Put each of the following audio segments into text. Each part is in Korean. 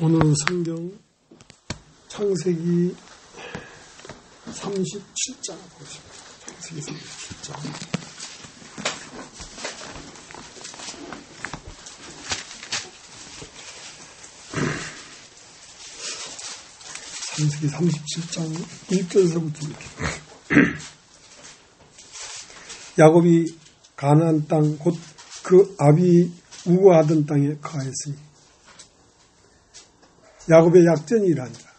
오늘 성경 창세기 37장 보겠습니다. 창세기 37장. 창세기 37장 1절에서부터 이렇게. 야곱이 가나안 땅 곧 그 아비 우거하던 땅에 거하였으니 야곱의 약전이 이러하니라.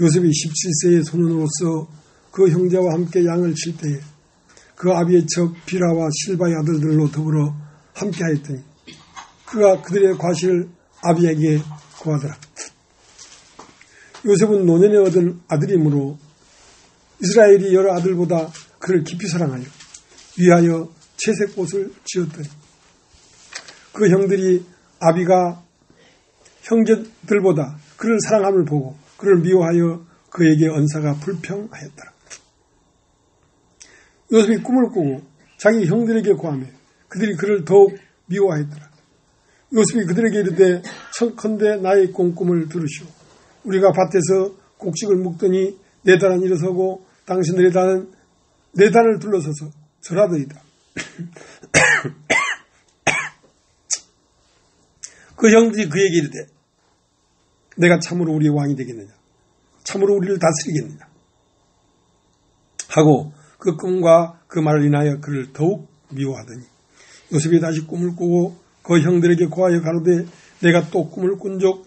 요셉이 17세의 소년으로서 그 형제와 함께 양을 칠 때에 그 아비의 척 비라와 실바의 아들들로 더불어 함께 하였더니 그가 그들의 과실을 아비에게 구하더라. 요셉은 노년에 얻은 아들이므로 이스라엘이 여러 아들보다 그를 깊이 사랑하여 위하여 채색꽃을 지었더니 그 형들이 아비가 형제들보다 그를 사랑함을 보고 그를 미워하여 그에게 언사가 불평하였더라. 요셉이 꿈을 꾸고 자기 형들에게 고하며 그들이 그를 더욱 미워하였더라. 요셉이 그들에게 이르되 청컨대 나의 꿈을 들으시오. 우리가 밭에서 곡식을 묶더니 네 단은 일어서고 당신들의 단은 네 단을 둘러서서 절하더이다. 그 형들이 그에게 이르되 내가 참으로 우리의 왕이 되겠느냐, 참으로 우리를 다스리겠느냐 하고 그 꿈과 그 말을 인하여 그를 더욱 미워하더니 요셉이 다시 꿈을 꾸고 그 형들에게 고하여 가로되 내가 또 꿈을 꾼적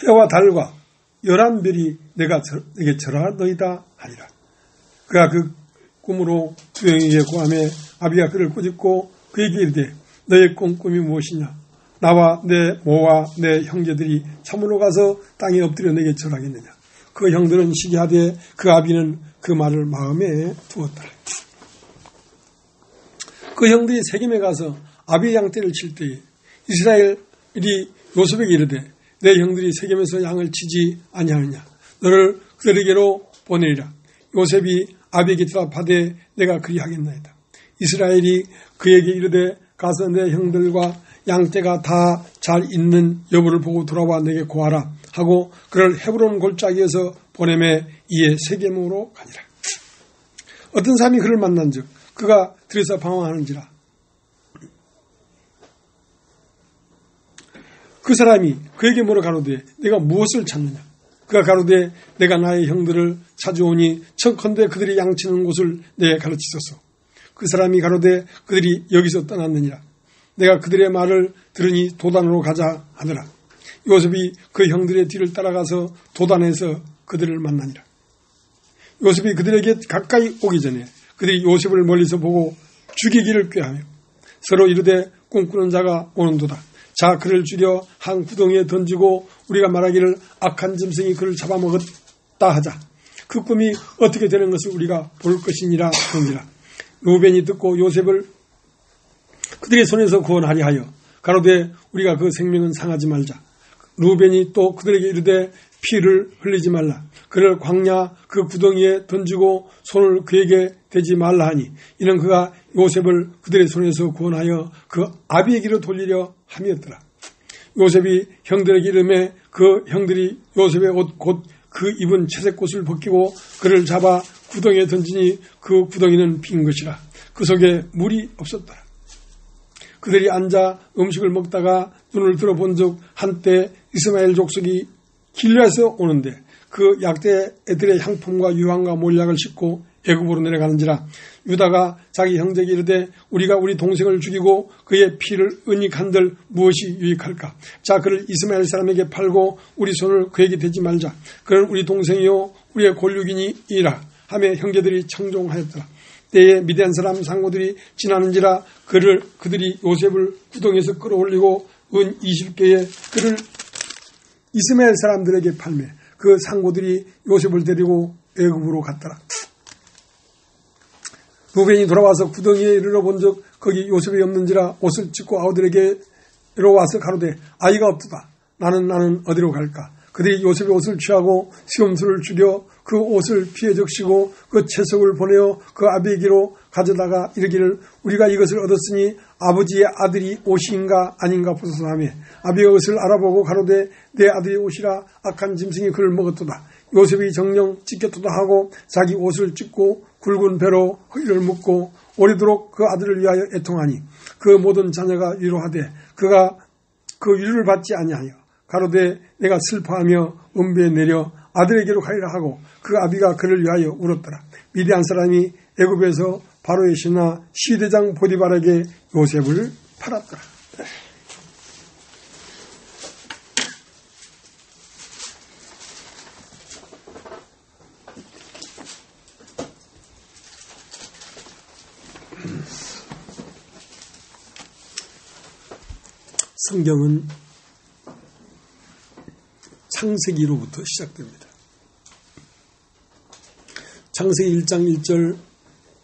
해와 달과 11별이 내게 절하더이다 하니라. 그가 그 꿈으로 두 형에게 고하며 아비가 그를 꾸짖고 그에게 이르되 너의 꿈이 무엇이냐? 나와 내 모와 내 형제들이 참으로 가서 땅에 엎드려 내게 절하겠느냐? 그 형들은 시기하되 그 아비는 그 말을 마음에 두었더라. 그 형들이 세겜에 가서 아비의 양떼를 칠 때에 이스라엘이 요셉에게 이르되 내 형들이 세겜에서 양을 치지 아니하느냐? 너를 그들에게로 보내리라. 요셉이 아비에게 대답하되 내가 그리하겠나이다. 이스라엘이 그에게 이르되 가서 내 형들과 양떼가 다 잘 있는 여부를 보고 돌아와 내게 고하라 하고 그를 헤브론 골짜기에서 보내매 이에 세겜으로 가니라. 어떤 사람이 그를 만난즉 그가 들에서 방황하는지라. 그 사람이 그에게 뭐라 가로되 내가 무엇을 찾느냐? 그가 가로되 내가 나의 형들을 찾아오니 청컨대 그들이 양치는 곳을 내게 가르치소서. 그 사람이 가로되 그들이 여기서 떠났느니라. 내가 그들의 말을 들으니 도단으로 가자 하더라. 요셉이 그 형들의 뒤를 따라가서 도단에서 그들을 만나니라. 요셉이 그들에게 가까이 오기 전에 그들이 요셉을 멀리서 보고 죽이기를 꾀하며 서로 이르되 꿈꾸는 자가 오는도다. 자 그를 죽여 한 구덩이에 던지고 우리가 말하기를 악한 짐승이 그를 잡아먹었다 하자. 그 꿈이 어떻게 되는 것을 우리가 볼 것이니라 하니라. 루벤이 듣고 요셉을 그들의 손에서 구원하리 하여 가로되 우리가 그 생명은 상하지 말자. 루벤이 또 그들에게 이르되 피를 흘리지 말라. 그를 광야 그 구덩이에 던지고 손을 그에게 대지 말라 하니 이는 그가 요셉을 그들의 손에서 구원하여 그 아비에게로 돌리려 함이었더라. 요셉이 형들에게 이르매 그 형들이 요셉의 옷 곧 그 입은 채색꽃을 벗기고 그를 잡아 구덩이에 던지니 그 구덩이는 빈 것이라. 그 속에 물이 없었더라. 그들이 앉아 음식을 먹다가 눈을 들어본 적 한때 이스마엘 족속이 길르앗에서 오는데 그 약대 애들의 향품과 유황과 몰약을 싣고 애굽으로 내려가는지라. 유다가 자기 형제에게 이르되 우리가 우리 동생을 죽이고 그의 피를 은닉한들 무엇이 유익할까? 자 그를 이스마엘 사람에게 팔고 우리 손을 그에게 대지 말자. 그는 우리 동생이요 우리의 골육이니이라 하며 형제들이 청종하였더라. 때에 미디안 사람 상고들이 지나는지라 그들이 요셉을 구덩이에서 끌어올리고 은 20개의 그를 이스마엘 사람들에게 팔매 그 상고들이 요셉을 데리고 애굽으로 갔더라. 루벤이 돌아와서 구덩이에 이르러 본즉 거기 요셉이 없는지라 옷을 찢고 아우들에게로 와서 가로되 아이가 없도다. 나는 어디로 갈까? 그들이 요셉의 옷을 취하고 시험수를 줄여 그 옷을 피해 적시고 그 채석을 보내어 그 아비에게로 가져다가 이르기를 우리가 이것을 얻었으니 아버지의 아들이 옷인가 아닌가 보소서 하며 아비가 그것을 알아보고 가로되 내 아들이 옷이라 악한 짐승이 그를 먹었도다. 요셉이 정령 찢겼도다 하고 자기 옷을 찢고 굵은 배로 허리를 묶고 오래도록 그 아들을 위하여 애통하니 그 모든 자녀가 위로하되 그가 그 위로를 받지 아니하여 가로되 내가 슬퍼하며 음배에 내려 아들에게로 가리라 하고 그 아비가 그를 위하여 울었더라. 미디안 사람이 애굽에서 바로의 신하 시대장 보디발에게 요셉을 팔았더라. 성경은 창세기로부터 시작됩니다. 창세기 1장 1절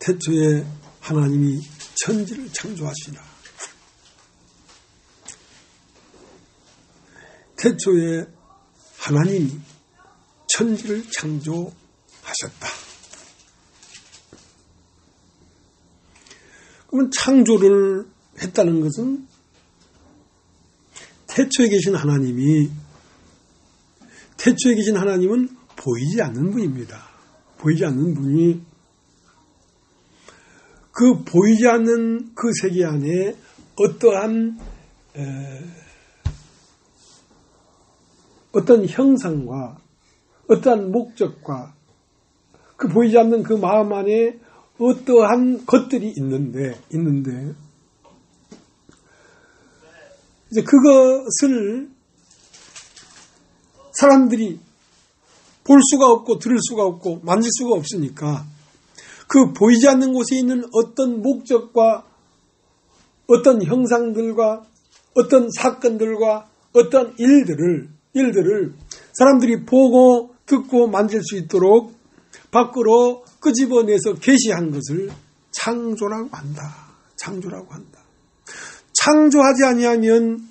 태초에 하나님이 천지를 창조하시니라. 태초에 하나님이 천지를 창조하셨다. 그러면 창조를 했다는 것은 태초에 계신 하나님은 보이지 않는 분입니다. 보이지 않는 분이 그 보이지 않는 그 세계 안에 어떤 형상과 어떠한 목적과 그 보이지 않는 그 마음 안에 어떠한 것들이 있는데 이제 그것을 사람들이 볼 수가 없고 들을 수가 없고 만질 수가 없으니까 그 보이지 않는 곳에 있는 어떤 목적과 어떤 형상들과 어떤 사건들과 어떤 일들을 사람들이 보고 듣고 만질 수 있도록 밖으로 끄집어내서 계시한 것을 창조라고 한다. 창조하지 아니하면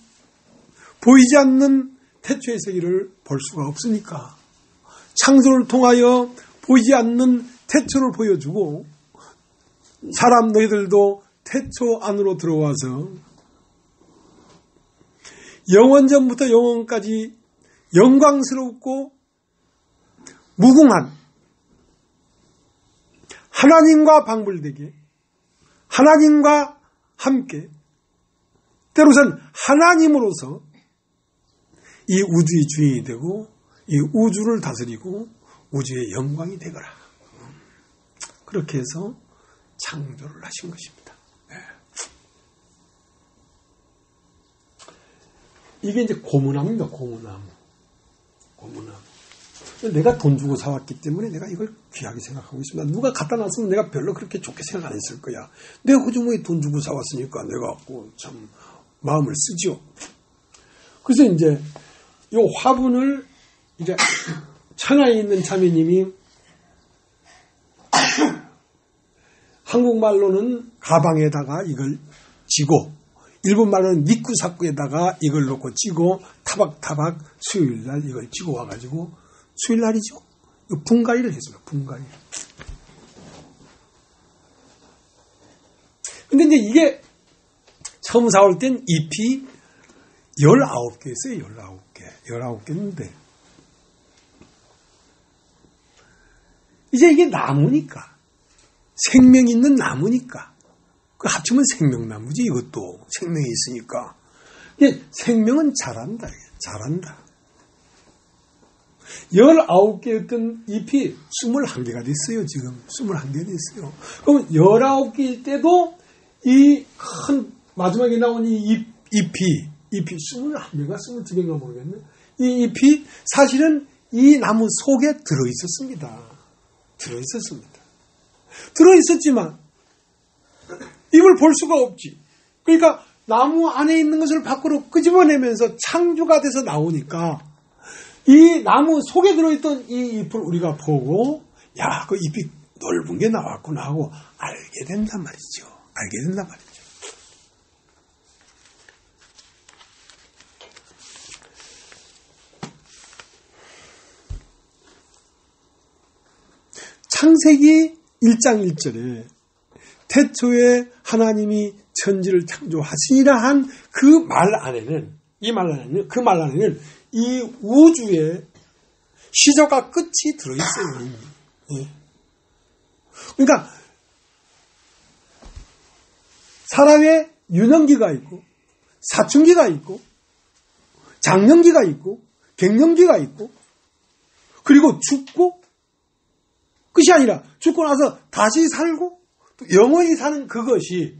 보이지 않는 태초의 세계를 볼 수가 없으니까 창조를 통하여 보이지 않는 태초를 보여주고 사람 너희들도 태초 안으로 들어와서 영원전부터 영원까지 영광스럽고 무궁한 하나님과 방불되게 하나님과 함께 때로선 하나님으로서 이 우주의 주인이 되고 이 우주를 다스리고 우주의 영광이 되거라. 그렇게 해서 창조를 하신 것입니다. 네. 이게 이제 고무나무입니다. 고무나무. 내가 돈 주고 사왔기 때문에 내가 이걸 귀하게 생각하고 있습니다. 누가 갖다 놨으면 내가 별로 그렇게 좋게 생각 안 했을 거야. 내가 호주머니에 돈 주고 사왔으니까 내가 참 마음을 쓰죠. 그래서 이제 이 화분을 이제 천하에 있는 자매님이 한국말로는 가방에다가 이걸 쥐고 일본말로는 니쿠사쿠에다가 이걸 놓고 쥐고 타박타박 수요일날 이걸 쥐고 와가지고 수요일날이죠. 분갈이를 했어요. 분갈이. 근데 이제 이게 처음 사올 땐 잎이 19개였어요. 19개인데 이제 이게 나무니까 생명 있는 나무니까 그 합치면 생명나무지. 이것도 생명이 있으니까 이게 생명은 잘한다. 19개였던 잎이 21개가 됐어요. 지금 21개 됐어요. 그럼 19개일 때도 이 큰 마지막에 나온 이 잎이 21개가 22개인가 모르겠네. 이 잎이 사실은 이 나무 속에 들어있었지만 이걸 볼 수가 없지. 그러니까 나무 안에 있는 것을 밖으로 끄집어내면서 창조가 돼서 나오니까 이 나무 속에 들어있던 이 잎을 우리가 보고 야, 그 잎이 넓은 게 나왔구나 하고 알게 된단 말이죠. 창세기 1장 1절에 태초에 하나님이 천지를 창조하시니라 한 그 말 안에는, 그 말 안에는 이 우주의 시작과 끝이 들어있어요. 예. 그러니까 사람의 유년기가 있고 사춘기가 있고 장년기가 있고 갱년기가 있고 그리고 죽고 끝이 아니라 죽고 나서 다시 살고 또 영원히 사는 그것이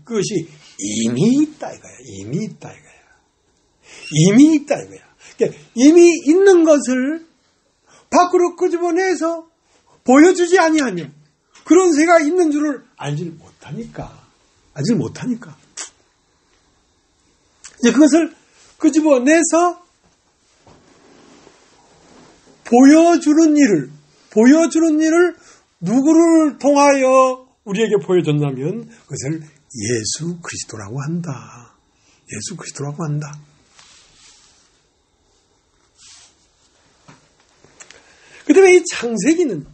이미 있다 이거야. 이미 있다 이거야. 이미 있다 이거야. 그러니까 이미 있는 것을 밖으로 끄집어내서 보여주지 아니하면 그런 새가 있는 줄을 알지 못하니까. 이제 그것을 끄집어내서 보여주는 일을 누구를 통하여 우리에게 보여줬냐면 그것을 예수 그리스도라고 한다. 예수 그리스도라고 한다. 그 다음에 이 창세기는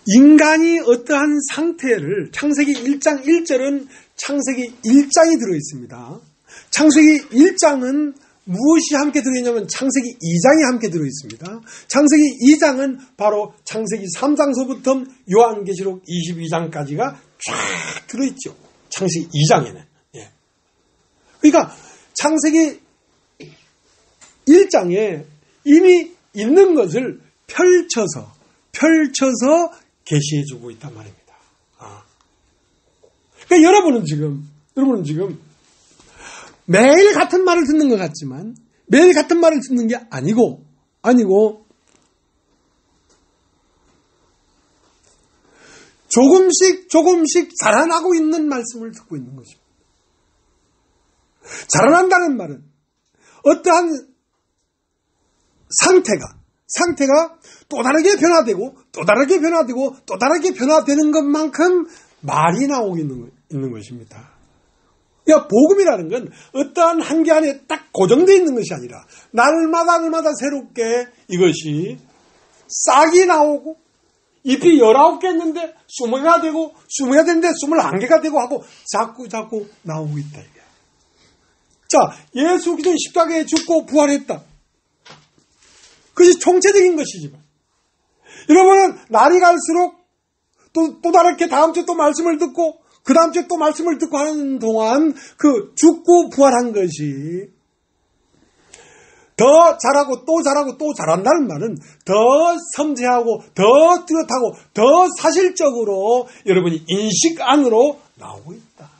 인간이 어떠한 상태를 창세기 1장 1절은 창세기 1장이 들어있습니다. 창세기 1장은 무엇이 함께 들어있냐면 창세기 2장이 함께 들어있습니다. 창세기 2장은 바로 창세기 3장서부터 요한계시록 22장까지가 쫙 들어있죠. 창세기 2장에는. 예. 그러니까 창세기 1장에 이미 있는 것을 펼쳐서 계시해주고 있단 말입니다. 그러니까 여러분은 지금 매일 같은 말을 듣는 것 같지만 매일 같은 말을 듣는 게 아니고 조금씩 자라나고 있는 말씀을 듣고 있는 것입니다. 자라난다는 말은 어떠한 상태가 또 다르게 변화되고 또 다르게 변화되는 것만큼 말이 나오고 있는 것입니다. 그러니까 복음이라는 건 어떠한 한계 안에 딱 고정되어 있는 것이 아니라 날마다 새롭게 이것이 싹이 나오고 잎이 19개 있는데 20개가 되고 20개가 되는데 21개가 되고 하고 자꾸 나오고 있다. 이게. 자, 예수 그리스도 십자가에 죽고 부활했다. 그것이 총체적인 것이지만 여러분은 날이 갈수록 또 다르게 다음 주에 또 말씀을 듣고 그 다음 주에 또 말씀을 듣고 하는 동안 그 죽고 부활한 것이 더 자라고 또 자란다는 말은 더 섬세하고 더 뚜렷하고 더 사실적으로 여러분이 인식 안으로 나오고 있다.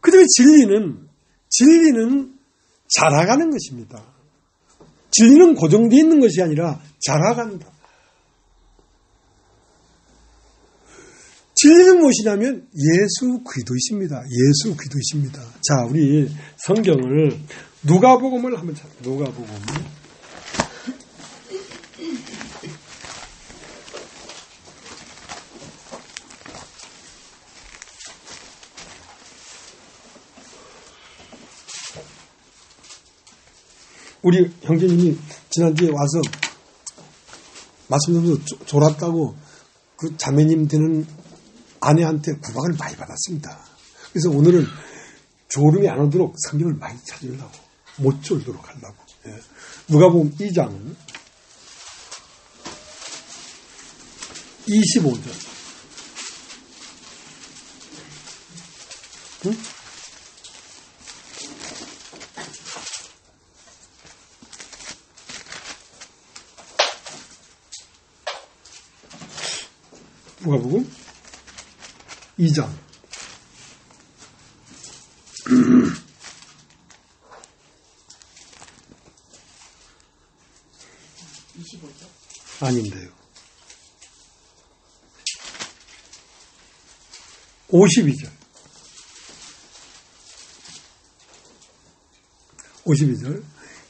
그 다음에 진리는 자라가는 것입니다. 진리는 고정되어 있는 것이 아니라 자라간다. 진리는 무엇이냐면 예수 그리스도이십니다. 예수 그리스도이십니다. 자, 우리 성경을 누가복음을 한번 찾아볼게요. 누가복음. 우리 형제님이 지난주에 와서 말씀 들으면서 졸았다고 그 자매님 되는 아내한테 구박을 많이 받았습니다. 그래서 오늘은 졸음이 안 오도록 성경을 많이 찾으려고 못 졸도록 하려고. 예. 누가복음 2장 25절. 응? 누가복음 2장 25절? 아닌데요. 52절. 52절.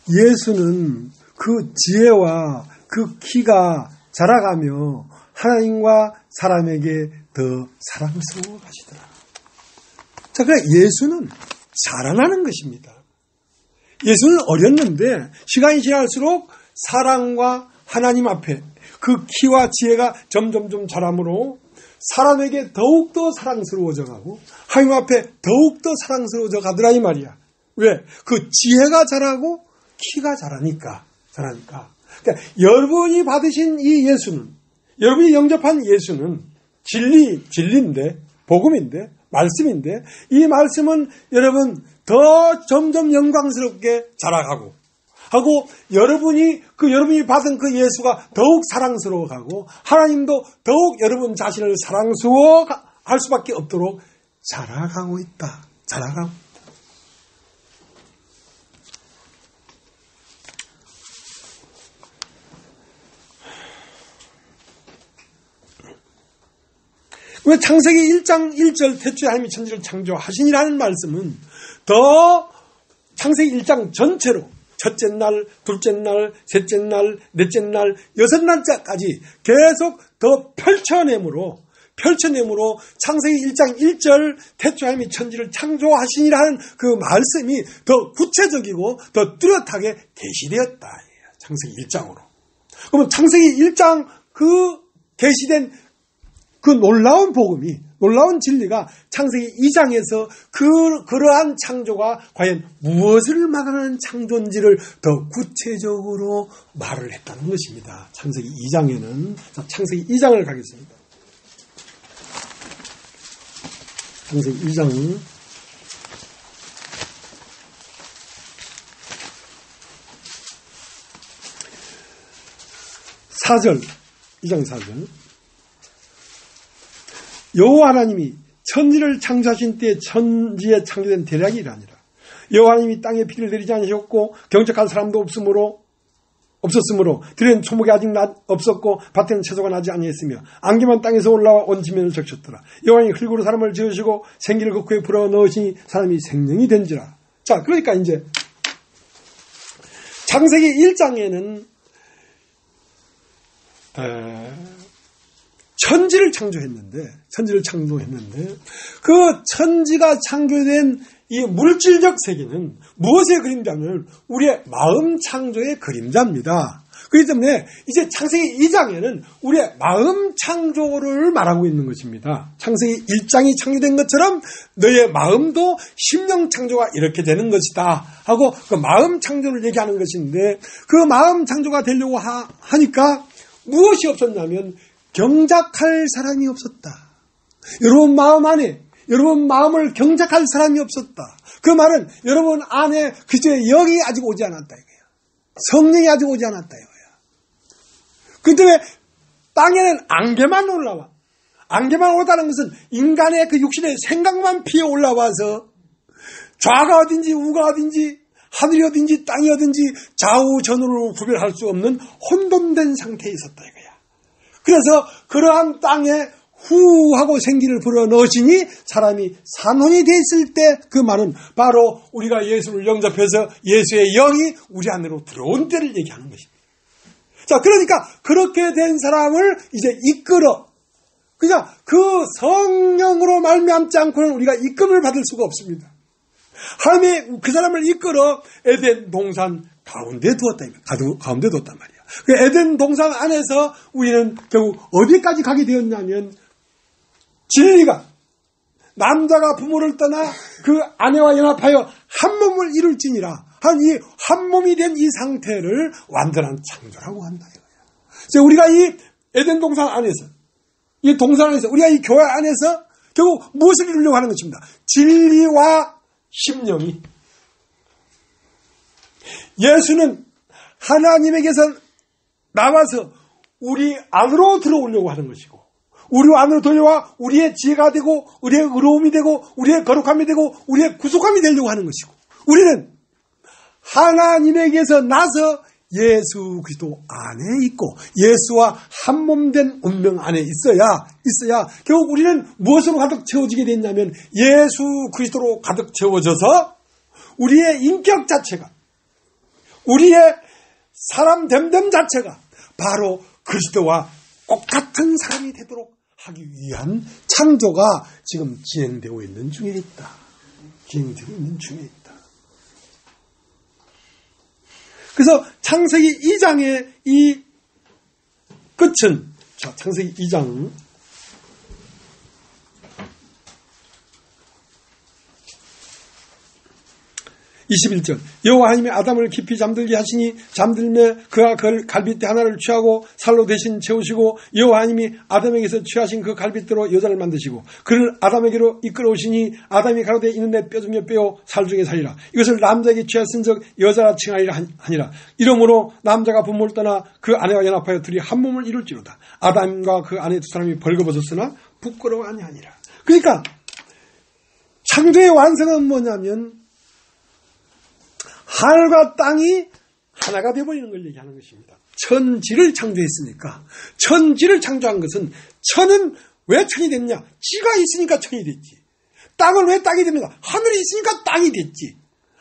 예수는 그 지혜와 그 키가 자라가며 하나님과 사람에게 더 사랑스러워 가시더라. 자, 그래 예수는 자라나는 것입니다. 예수는 어렸는데 시간이 지날수록 사랑과 하나님 앞에 그 키와 지혜가 점점 자람으로 사람에게 더욱더 사랑스러워져 가고 하나님 앞에 더욱더 사랑스러워져 가더라 이 말이야. 왜? 그 지혜가 자라고 키가 자라니까. 그러니까 여러분이 받으신 이 예수는, 여러분이 영접한 예수는 진리인데, 복음인데, 말씀인데, 이 말씀은 여러분 더 점점 영광스럽게 자라가고 하고 여러분이 받은 그 예수가 더욱 사랑스러워가고 하나님도 더욱 여러분 자신을 사랑스러워할 수밖에 없도록 자라가고 있다. 자라가고. 왜 창세기 1장 1절 태초에 하나님이 천지를 창조하시니라는 말씀은 더 창세기 1장 전체로 첫째 날, 둘째 날, 셋째 날, 넷째 날, 여섯 날짜까지 계속 더 펼쳐내므로 창세기 1장 1절 태초에 하나님이 천지를 창조하시니라는 그 말씀이 더 구체적이고 더 뚜렷하게 계시되었다. 창세기 1장으로. 그러면 창세기 1장 그 계시된 그 놀라운 복음이, 놀라운 진리가 창세기 2장에서 그러한 창조가 과연 무엇을 말하는 창조인지를 더 구체적으로 말을 했다는 것입니다. 창세기 2장에는, 창세기 2장을 가겠습니다. 창세기 2장. 4절, 2장 4절. 여호와 하나님이 천지를 창조하신 때에 천지에 창조된 대략이 아니라 여호와 하나님이 땅에 비를 내리지 않으셨고 경작할 사람도 없었으므로 들에는 초목이 아직 없었고 밭에는 채소가 나지 아니했으며 안개만 땅에서 올라와 온 지면을 적셨더라. 여호와 하나님이 흙으로 사람을 지으시고 생기를 그 코에 불어넣으시니 사람이 생명이 된지라. 자, 그러니까 이제 창세기 1장에는 천지를 창조했는데 그 천지가 창조된 이 물질적 세계는 무엇의 그림자냐면 우리의 마음 창조의 그림자입니다. 그렇기 때문에 이제 창세기 2장에는 우리의 마음 창조를 말하고 있는 것입니다. 창세기 1장이 창조된 것처럼 너의 마음도 심령 창조가 이렇게 되는 것이다 하고 그 마음 창조를 얘기하는 것인데 그 마음 창조가 되려고 하니까 무엇이 없었냐면 경작할 사람이 없었다. 여러분 마음 안에, 여러분 마음을 경작할 사람이 없었다. 그 말은 여러분 안에 그저 영이 아직 오지 않았다 이거야. 성령이 아직 오지 않았다 이거야. 그 때문에 땅에는 안개만 올라와. 안개만 오다는 것은 인간의 그 육신의 생각만 피어 올라와서 좌가 어딘지 우가 어딘지 하늘이 어딘지 땅이 어딘지 좌우 전우로 구별할 수 없는 혼돈된 상태에 있었다 이거야. 그래서 그러한 땅에 후 하고 생기를 불어넣으시니 사람이 산혼이 됐을 때 그 말은 바로 우리가 예수를 영접해서 예수의 영이 우리 안으로 들어온 때를 얘기하는 것입니다. 자, 그러니까 그렇게 된 사람을 이제 이끌어. 그러니까 그 성령으로 말미암지 않고는 우리가 이끌을 받을 수가 없습니다. 하나님이 그 사람을 이끌어 에덴 동산 가운데 두었단 말이야. 그 에덴 동산 안에서 우리는 결국 어디까지 가게 되었냐면 진리가 남자가 부모를 떠나 그 아내와 연합하여 한 몸을 이룰지니라 이 한 몸이 된 이 상태를 완전한 창조라고 한다 이거야. 그래서 우리가 이 에덴 동산 안에서 이 동산 안에서 우리가 이 교회 안에서 결국 무엇을 이루려고 하는 것입니다. 진리와 심령이 예수는 하나님에게서 나와서 우리 안으로 들어오려고 하는 것이고 우리 안으로 들어와 우리의 지혜가 되고 우리의 의로움이 되고 우리의 거룩함이 되고 우리의 구속함이 되려고 하는 것이고 우리는 하나님에게서 나서 예수 그리스도 안에 있고 예수와 한 몸 된 운명 안에 있어야 결국 우리는 무엇으로 가득 채워지게 됐냐면 예수 그리스도로 가득 채워져서 우리의 인격 자체가 우리의 사람 됨됨 자체가 바로 그리스도와 똑같은 사람이 되도록 하기 위한 창조가 지금 진행되고 있는 중에 있다. 진행되고 있는 중에 있다. 그래서 창세기 2장의 이 끝은, 자, 창세기 2장 21절 여호와 하나님이 아담을 깊이 잠들게 하시니 잠들매 그가 그 갈빗대 하나를 취하고 살로 대신 채우시고 여호와 하나님이 아담에게서 취하신 그 갈빗대로 여자를 만드시고 그를 아담에게로 이끌어오시니 아담이 가로되 이는 내 뼈 중에 뼈요 살 중에 살이라. 이것을 남자에게 취하신즉 여자라 칭하리라 하니라. 이러므로 남자가 부모를 떠나 그 아내와 연합하여 둘이 한 몸을 이룰지로다. 아담과 그 아내 두 사람이 벌거벗었으나 부끄러워 아니하니라. 그러니까 창조의 완성은 뭐냐면 하늘과 땅이 하나가 되어버리는 걸 얘기하는 것입니다. 천지를 창조했으니까, 천지를 창조한 것은, 천은 왜 천이 됐냐? 지가 있으니까 천이 됐지. 땅은 왜 땅이 됩니다? 하늘이 있으니까 땅이 됐지.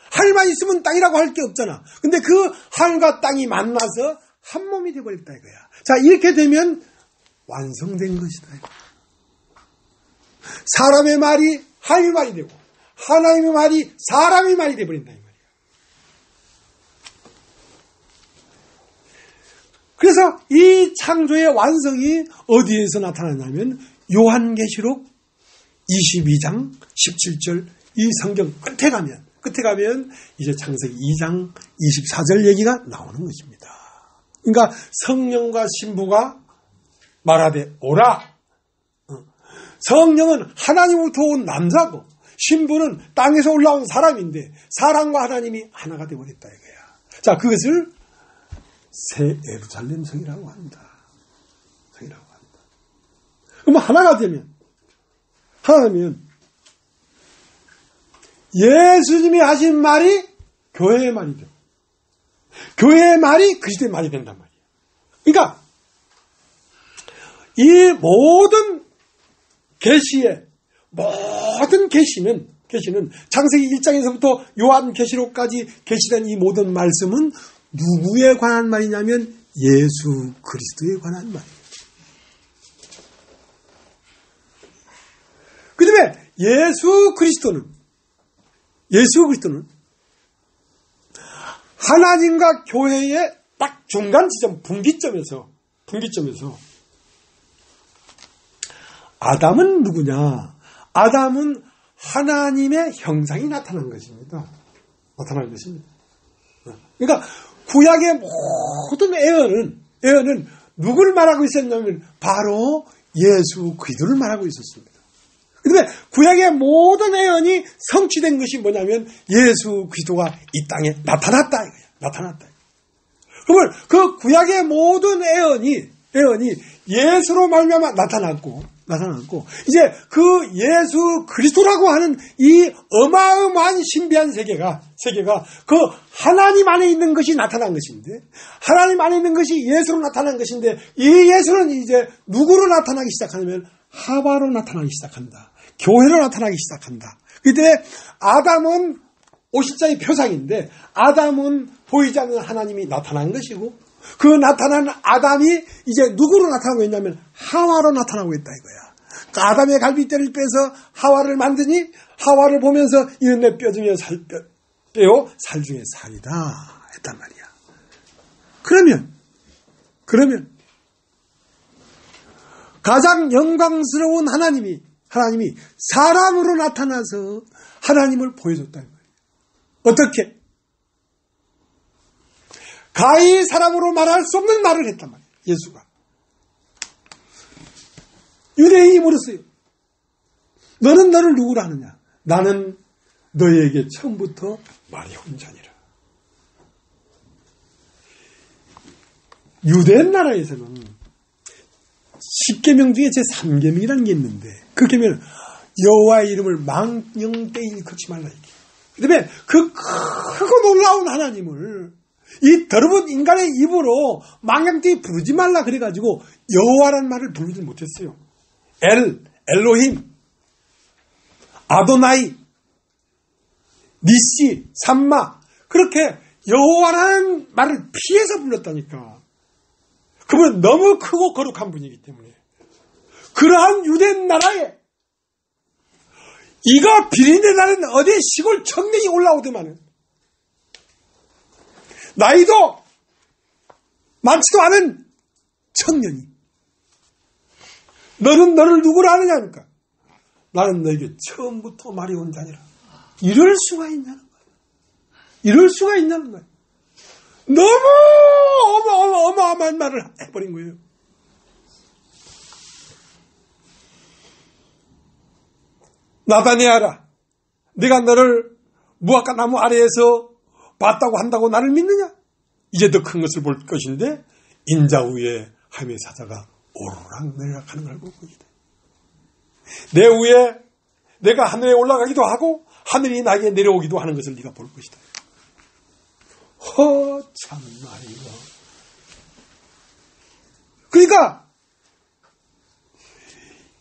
하늘만 있으면 땅이라고 할 게 없잖아. 근데 그 하늘과 땅이 만나서 한 몸이 되어버렸다 이거야. 자, 이렇게 되면 완성된 것이다. 사람의 말이 하나님의 말이 되고, 하나님의 말이 사람의 말이 되어버린다. 그래서 이 창조의 완성이 어디에서 나타나냐면 요한계시록 22장 17절 이 성경 끝에 가면 이제 창세기 2장 24절 얘기가 나오는 것입니다. 그러니까 성령과 신부가 말하되 오라. 성령은 하나님으로부터 온 남자고 신부는 땅에서 올라온 사람인데 사람과 하나님이 하나가 되어버렸다 이거야. 자, 그것을 새 예루살렘 성이라고 합니다. 그럼 하나가 되면 예수님이 하신 말이 교회의 말이 되고 교회의 말이 그리스도의 말이 된단 말이에요. 그러니까 이 모든 계시는 창세기 1장에서부터 요한계시록까지 계시된 이 모든 말씀은 누구에 관한 말이냐면 예수 그리스도에 관한 말이에요. 그 다음에 예수 그리스도는 하나님과 교회의 딱 중간 지점, 분기점에서 아담은 누구냐? 아담은 하나님의 형상이 나타난 것입니다. 그러니까 구약의 모든 예언은 누구를 말하고 있었냐면 바로 예수 그리스도를 말하고 있었습니다. 그런데 구약의 모든 예언이 성취된 것이 뭐냐면 예수 그리스도가 이 땅에 나타났다 이거야. 그러면 그 구약의 모든 예언이 예수로 말미암아 나타났고 이제 그 예수 그리스도라고 하는 이 어마어마한 신비한 세계가 그 하나님 안에 있는 것이 나타난 것인데 하나님 안에 있는 것이 예수로 나타난 것인데 이 예수는 이제 누구로 나타나기 시작하냐면 하와로 나타나기 시작한다. 교회로 나타나기 시작한다. 그때 아담은 오십자의 표상인데 아담은 보이지 않는 하나님이 나타난 것이고 그 나타난 아담이 이제 누구로 나타나고 있냐면 하와로 나타나고 있다 이거야. 그러니까 아담의 갈빗대를 빼서 하와를 만드니 하와를 보면서 이는 내 뼈 중에 뼈요 살 중에 살이다 했단 말이야. 그러면 가장 영광스러운 하나님이 사람으로 나타나서 하나님을 보여줬다. 어떻게? 가히 사람으로 말할 수 없는 말을 했단 말이에요. 예수가. 유대인이 물었어요. 너는 너를 누구라 하느냐? 나는 너에게 처음부터 말해온 자니라. 유대 나라에서는 10계명 중에 제3계명이라는 게 있는데 그 계명은 여호와의 이름을 망령되이 걷지 말라. 그 다음에 그 크고 놀라운 하나님을 이 더러운 인간의 입으로 망령되이 부르지 말라 그래가지고 여호와라는 말을 부르지 못했어요. 엘로힘, 아도나이, 니시, 삼마 그렇게 여호와라는 말을 피해서 불렀다니까. 그분은 너무 크고 거룩한 분이기 때문에. 그러한 유대 나라에 이가 비린내나는 어디 시골 청년이 올라오더만은 나이도 많지도 않은 청년이 너는 너를 누구라 하느냐니까. 나는 너에게 처음부터 말이 온 자니라. 이럴 수가 있냐는 거야. 이럴 수가 있냐는 거야. 너무 어마어마한 말을 해버린 거예요. 나다니엘아, 네가 너를 무화과 나무 아래에서 봤다고 한다고 나를 믿느냐? 이제 더 큰 것을 볼 것인데 인자 위에 하나님의 사자가 오르락 내리락 하는 걸 볼 것이다. 내 위에 내가 하늘에 올라가기도 하고 하늘이 나에게 내려오기도 하는 것을 네가 볼 것이다. 참나 이거. 그러니까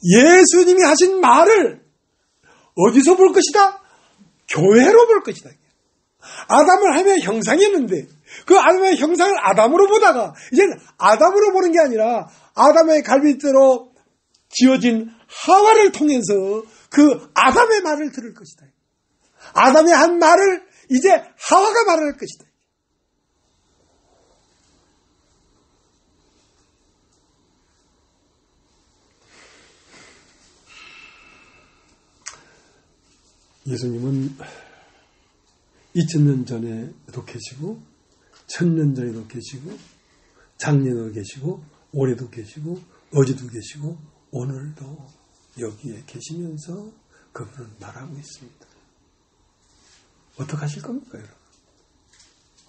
예수님이 하신 말을 어디서 볼 것이다? 교회로 볼 것이다. 아담을 하나님의 형상이었는데 그 아담의 형상을 아담으로 보다가 이제는 아담으로 보는 게 아니라 아담의 갈빗대로 지어진 하와를 통해서 그 아담의 말을 들을 것이다. 아담의 한 말을 이제 하와가 말할 것이다. 예수님은 2000년 전에도 계시고 1000년 전에도 계시고 작년에도 계시고 올해도 계시고 어제도 계시고 오늘도 여기에 계시면서 그분은 말하고 있습니다. 어떻게 하실 겁니까, 여러분?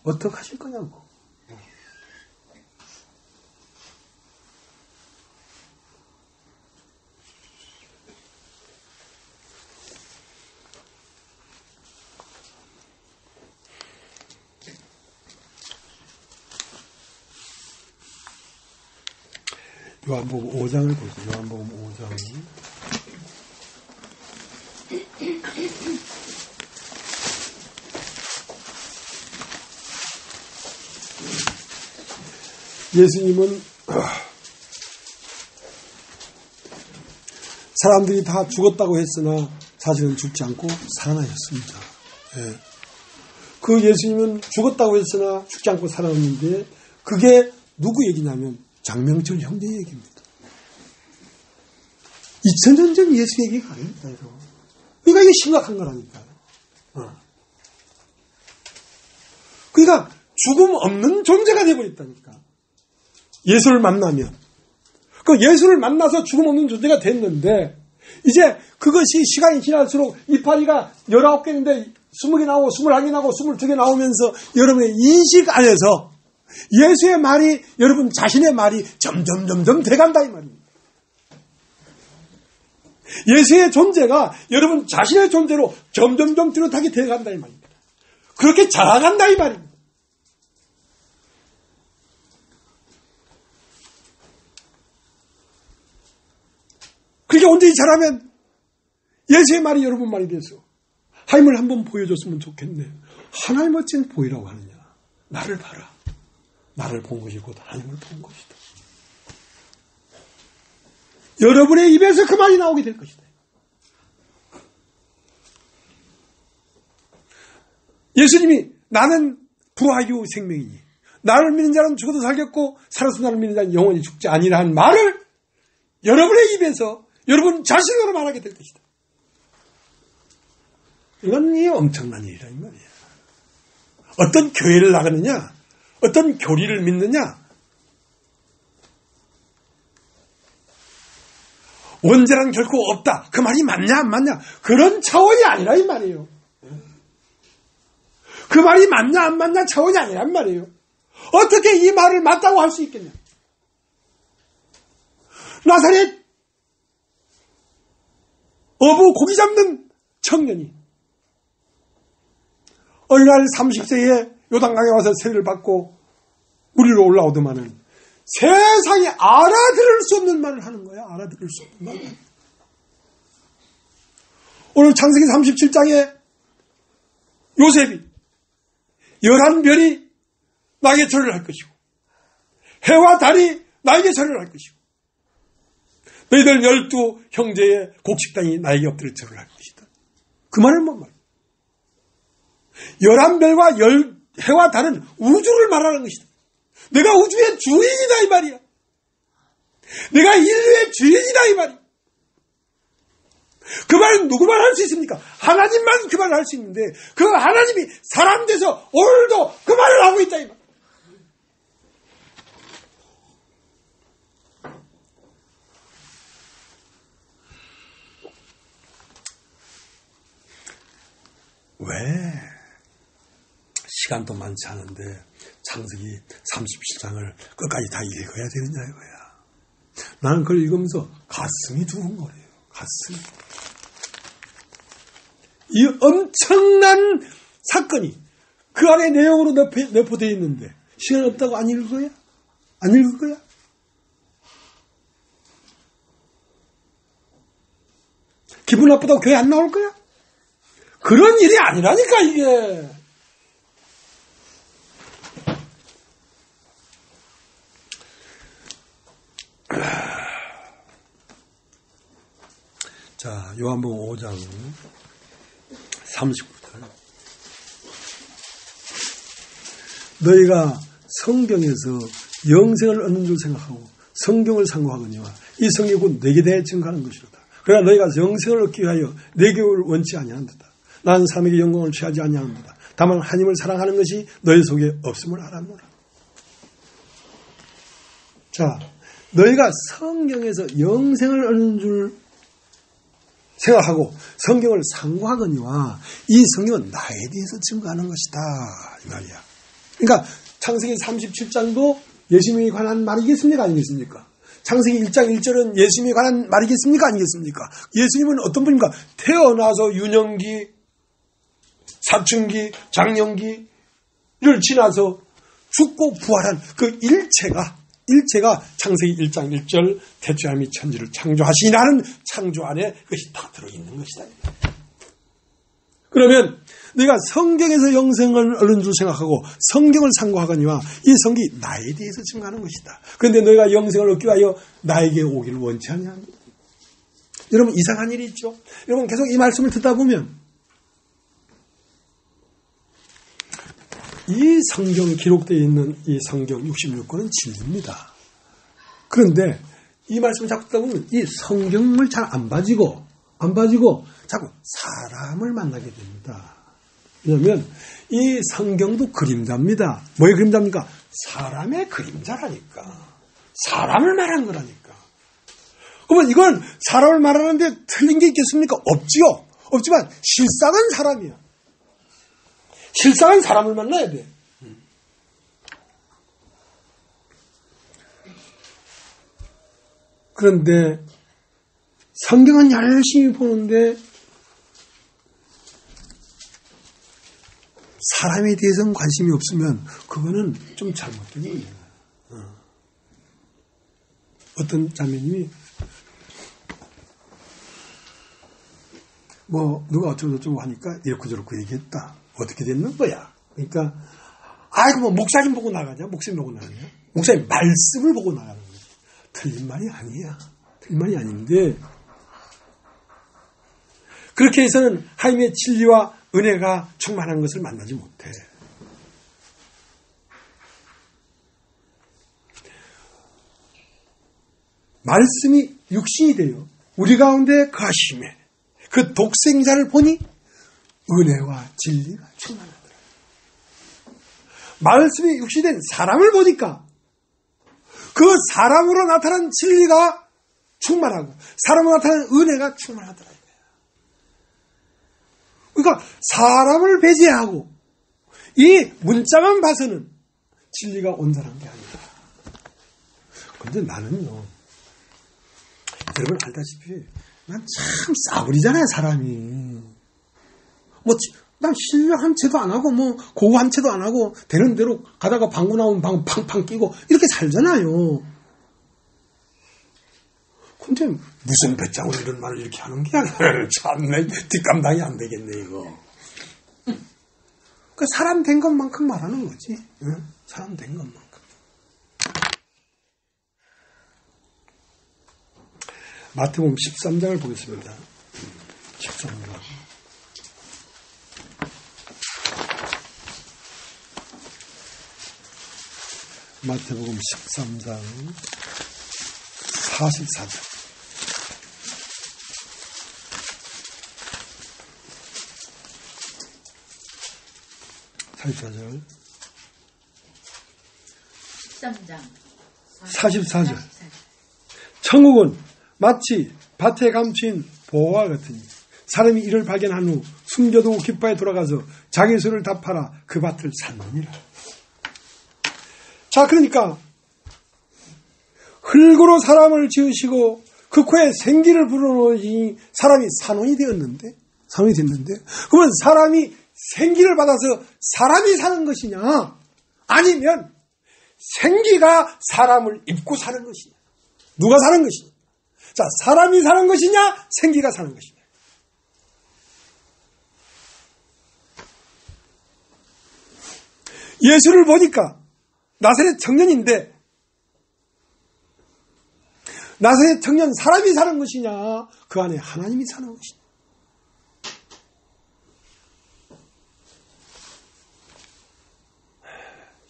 어떻게 하실 거냐고. 요한복음 5장을 보세요. 요한복음 5장. 예수님은 사람들이 다 죽었다고 했으나 사실은 죽지 않고 살아나셨습니다. 예. 그 예수님은 죽었다고 했으나 죽지 않고 살아났는데 그게 누구 얘기냐면 장명철 형제 얘기입니다. 2000년 전 예수 얘기가 아닙니다. 여러분. 그러니까 이게 심각한 거라니까요. 그러니까 죽음 없는 존재가 되어버렸다니까. 예수를 만나면. 그 예수를 만나서 죽음 없는 존재가 됐는데 이제 그것이 시간이 지날수록 이파리가 19개인데 20개 나오고 21개 나오고 22개 나오면서 여러분의 인식 안에서 예수의 말이 여러분 자신의 말이 점점 돼간다 이 말입니다. 예수의 존재가 여러분 자신의 존재로 점점 뚜렷하게 돼간다 이 말입니다. 그렇게 자라간다 이 말입니다. 그렇게 온전히 자라면 예수의 말이 여러분 말이 돼서 하나님을 한번 보여줬으면 좋겠네. 하나님 어찌 보이라고 하느냐. 나를 봐라. 나를 본 것이 곧 하나님을 본 것이다. 여러분의 입에서 그 말이 나오게 될 것이다. 예수님이 나는 부활유 생명이니 나를 믿는 자는 죽어도 살겠고 살아서 나를 믿는 자는 영원히 죽지 아니라 한 말을 여러분의 입에서 여러분 자신으로 말하게 될 것이다. 이건 엄청난 일이란 말이야. 어떤 교회를 나가느냐, 어떤 교리를 믿느냐, 원죄란 결코 없다. 그 말이 맞냐 안 맞냐 그런 차원이 아니라 이 말이에요. 그 말이 맞냐 안 맞냐 차원이 아니란 말이에요. 어떻게 이 말을 맞다고 할 수 있겠냐. 나사렛 어부 고기 잡는 청년이 어느 날 30세에 요단강에 와서 세례를 받고 물 위로 올라오더만은 세상에 알아들을 수 없는 말을 하는 거야. 알아들을 수 없는 말. 오늘 창세기 37장에 요셉이 11별이 나에게 절을 할 것이고 해와 달이 나에게 절을 할 것이고 너희들 12 형제의 곡식당이 나에게 엎드려 절을 할 것이다. 그 말은 뭔 말이야? 11별과 해와 달은 우주를 말하는 것이다. 내가 우주의 주인이다 이 말이야. 내가 인류의 주인이다 이 말이야. 그 말은 누구만 할 수 있습니까? 하나님만 그 말을 할 수 있는데 그 하나님이 사람 돼서 오늘도 그 말을 하고 있다 이 말. 왜? 시간도 많지 않은데 창세기 37장을 끝까지 다 읽어야 되느냐 이거야. 나는 그걸 읽으면서 가슴이 두근거려요. 가슴이. 이 엄청난 사건이 그 안에 내용으로 내포되어 있는데 시간 없다고 안 읽을 거야? 안 읽을 거야? 기분 나쁘다고 교회 안 나올 거야? 그런 일이 아니라니까 이게. 자, 요한복음 5장 39절. 너희가 성경에서 영생을 얻는 줄 생각하고 성경을 상고하거니와 이 성경이 곧 내게 대해 증거하는 것이로다. 그러나 너희가 영생을 얻기 위하여 내 교훈을 원치 아니한다. 나는 사람에게 영광을 취하지 아니한다. 다만 하나님을 사랑하는 것이 너희 속에 없음을 알았노라. 자, 너희가 성경에서 영생을 얻는 줄 생각하고 성경을 상고하거니와 이 성경은 나에 대해서 증거하는 것이다 이 말이야. 그러니까 창세기 37장도 예수님에 관한 말이겠습니까 아니겠습니까? 창세기 1장 1절은 예수님에 관한 말이겠습니까 아니겠습니까? 예수님은 어떤 분입니까? 태어나서 유년기, 사춘기, 장년기를 지나서 죽고 부활한 그 일체가 창세기 1장 1절 태초에 하나님이 천지를 창조하시니라는 창조 안에 그것이 다 들어있는 것이다. 그러면 내가 성경에서 영생을 얻는 줄 생각하고 성경을 상고하거니와 이 성경이 나에 대해서 증거하는 것이다. 그런데 너희가 영생을 얻기 위하여 나에게 오기를 원치 않냐? 여러분 이상한 일이 있죠. 여러분 계속 이 말씀을 듣다 보면 이 성경에 기록되어 있는 이 성경 66권은 진리입니다. 그런데 이 말씀을 자꾸 듣다 보면 이 성경을 잘 안 봐지고 자꾸 사람을 만나게 됩니다. 왜냐하면 이 성경도 그림자입니다. 뭐의 그림자입니까? 사람의 그림자라니까. 사람을 말한 거라니까. 그러면 이건 사람을 말하는데 틀린 게 있겠습니까? 없지요. 없지만 실상은 사람이야. 실상은 사람을 만나야 돼. 그런데 성경은 열심히 보는데 사람에 대해서는 관심이 없으면 그거는 좀 잘못된 거예요. 어떤 자매님이 누가 어쩌고저쩌고 하니까 이렇게 저렇게 얘기했다. 어떻게 됐는 거야? 그러니까 아이고 목사님 보고 나가냐? 목사님 보고 나가냐? 목사님 말씀을 보고 나가는 거지. 틀린 말이 아니야. 틀린 말이 아닌데 그렇게 해서는 하나님의 진리와 은혜가 충만한 것을 만나지 못해. 말씀이 육신이 돼요. 우리 가운데 거하심에 그 독생자를 보니 은혜와 진리가 충만하더라. 말씀이 육신된 사람을 보니까 그 사람으로 나타난 진리가 충만하고 사람으로 나타난 은혜가 충만하더라. 그러니까 사람을 배제하고 이 문자만 봐서는 진리가 온전한 게 아니다. 그런데 나는요, 여러분 알다시피 난 참 싸구리잖아요, 사람이. 난 신뢰 한 채도 안 하고, 고거 한 채도 안 하고, 되는 대로 가다가 방구 나오면 방구 팡팡 끼고, 이렇게 살잖아요. 근데 무슨 배짱으로 이런 말을 이렇게 하는 게 아니라 참내 뒷감당이 안 되겠네 이거. 그 사람 된 것만큼 말하는 거지. 응? 사람 된 것만큼. 마태복음 13장을 보겠습니다. 13장. 마태복음 13장 44절. 44절. 13장 44절. 천국은 마치 밭에 감춘 보화와 같으니 사람이 이를 발견한 후 숨겨두고 깃바에 돌아가서 자기 소를 다 팔아 그 밭을 샀느니라. 자, 그러니까 흙으로 사람을 지으시고 그 코에 생기를 불어넣으니 사람이 산원이 되었는데, 그러면 사람이 생기를 받아서 사람이 사는 것이냐, 아니면 생기가 사람을 입고 사는 것이냐, 누가 사는 것이냐? 자, 사람이 사는 것이냐, 생기가 사는 것이냐? 예수를 보니까 나사렛 청년인데, 나사렛 청년 사람이 사는 것이냐, 그 안에 하나님이 사는 것이냐?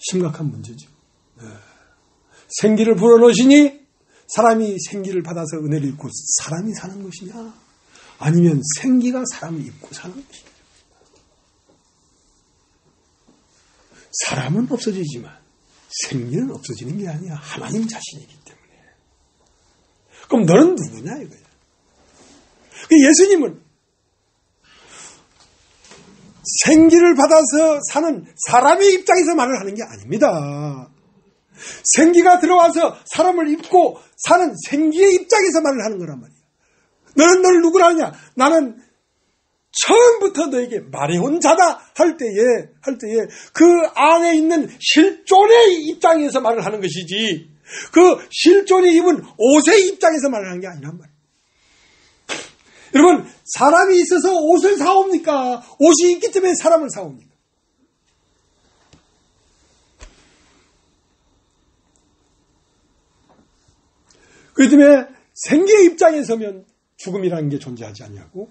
심각한 문제죠. 생기를 불어넣으시니 사람이 생기를 받아서 은혜를 입고 사람이 사는 것이냐, 아니면 생기가 사람을 입고 사는 것이냐? 사람은 없어지지만 생기는 없어지는 게 아니야. 하나님 자신이기 때문에. 그럼 너는 누구냐 이거야. 예수님은 생기를 받아서 사는 사람의 입장에서 말을 하는 게 아닙니다. 생기가 들어와서 사람을 입고 사는 생기의 입장에서 말을 하는 거란 말이야. 너는 누구라 하냐? 나는 처음부터 너에게 말해온 자다 할 때에 그 안에 있는 실존의 입장에서 말을 하는 것이지, 그 실존이 입은 옷의 입장에서 말을 하는 게 아니란 말이에요. 여러분, 사람이 있어서 옷을 사옵니까? 옷이 있기 때문에 사람을 사옵니까? 그렇기 때문에 생기의 입장에 서면 죽음이라는 게 존재하지 않냐고,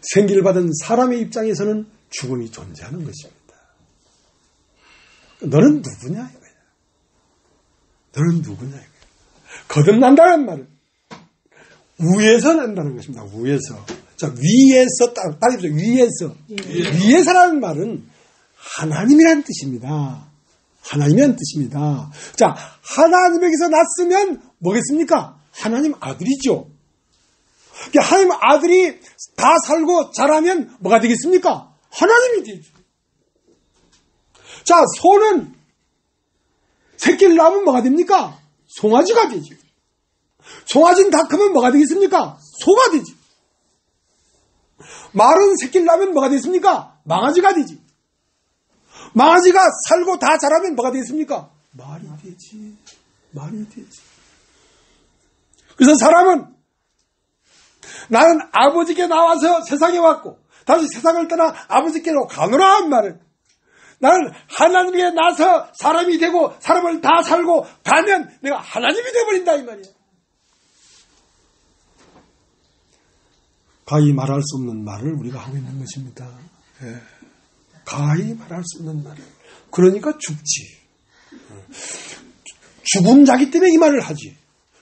생기를 받은 사람의 입장에서는 죽음이 존재하는 것입니다. 너는 누구냐 이거야. 너는 누구냐 이거야. 거듭난다는 말은 위에서 난다는 것입니다. 위에서. 자, 위에서 따라해보세요. 위에서라는 말은 하나님이라는 뜻입니다. 하나님이라는 뜻입니다. 자, 하나님에게서 났으면 뭐겠습니까? 하나님 아들이죠. 하나님 아들이 다 살고 자라면 뭐가 되겠습니까? 하나님이 되죠. 자, 소는 새끼를 낳으면 뭐가 됩니까? 송아지가 되죠. 송아지는 다 크면 뭐가 되겠습니까? 소가 되죠. 말은 새끼를 낳으면 뭐가 되겠습니까? 망아지가 되지. 망아지가 살고 다 자라면 뭐가 되겠습니까? 말이 되지. 말이 되지. 그래서 사람은 나는 아버지께 나와서 세상에 왔고 다시 세상을 떠나 아버지께로 가노라 한 말은, 나는 하나님께 나서 사람이 되고 사람을 다 살고 가면 내가 하나님이 되어버린다 이 말이야. 가히 말할 수 없는 말을 우리가 하고 있는 것입니다. 예. 가히 말할 수 없는 말을. 그러니까 죽지. 죽은 자기 때문에 이 말을 하지.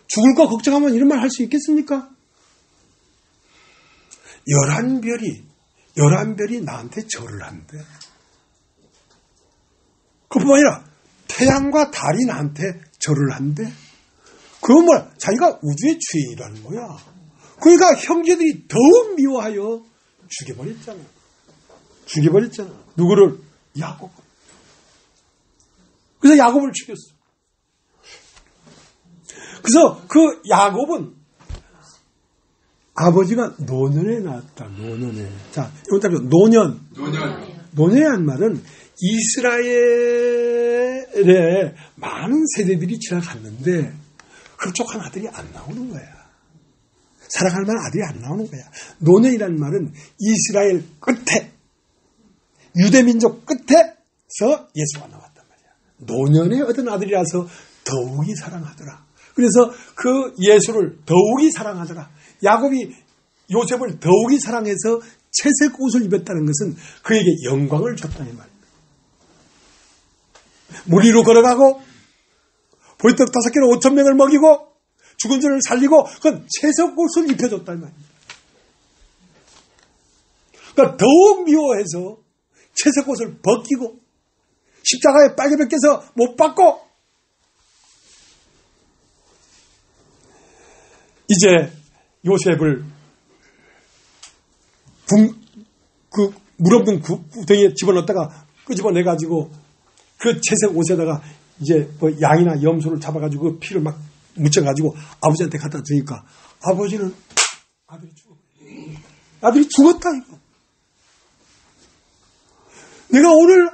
죽을 거 걱정하면 이런 말 할 수 있겠습니까? 11별이 나한테 절을 한대. 그뿐만 아니라 태양과 달이 나한테 절을 한대. 그건 뭐야? 자기가 우주의 주인이라는 거야. 그러니까 형제들이 더욱 미워하여 죽여버렸잖아. 누구를? 야곱. 그래서 야곱을 죽였어. 그래서 그 야곱은 아버지가 노년에 낳았다. 노년에. 자, 이건 답이죠. 노년이란 말은 이스라엘의 많은 세대들이 지나갔는데 흡족한 아들이 안 나오는 거야. 사랑할 만한 아들이 안 나오는 거야. 노년이란 말은 이스라엘 끝에 유대민족 끝에서 예수가 나왔단 말이야. 노년에 얻은 아들이라서 더욱이 사랑하더라. 그래서 그 예수를 더욱이 사랑하더라. 야곱이 요셉을 더욱이 사랑해서 채색 옷을 입었다는 것은 그에게 영광을 줬다는 말이에요. 물 위로 걸어가고 보리떡 5개로 5,000명을 먹이고 죽은 자를 살리고 그건 채색 옷을 입혀줬다는 말이에요. 그러니까 더욱 미워해서 채색 옷을 벗기고 십자가에 빨개 벗겨서 못 박고 이제 요셉을 물 없는 구덩이에 집어넣었다가 끄집어내가지고 그 채색 옷에다가 이제 뭐 양이나 염소를 잡아가지고 피를 막 묻혀가지고 아버지한테 갖다 주니까 아버지는 아들이 죽었다 이거. 내가 오늘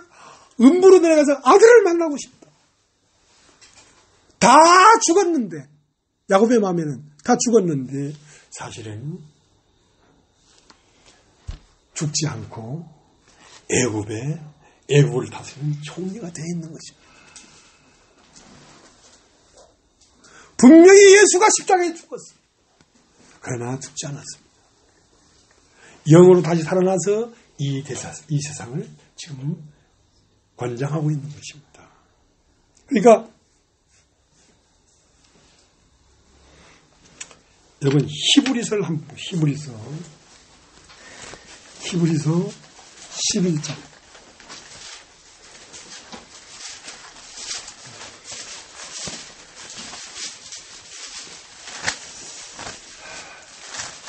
음부로 내려가서 아들을 만나고 싶다. 다 죽었는데 야곱의 마음에는 다 죽었는데 사실은 죽지 않고 애굽을 다스리는 총리가 되어 있는 것입니다. 분명히 예수가 십자가에 죽었어요. 그러나 죽지 않았습니다. 영으로 다시 살아나서 이 세상을 지금 권장하고 있는 것입니다. 그러니까 여러분 히브리서를 한번 보세요. 히브리서 11장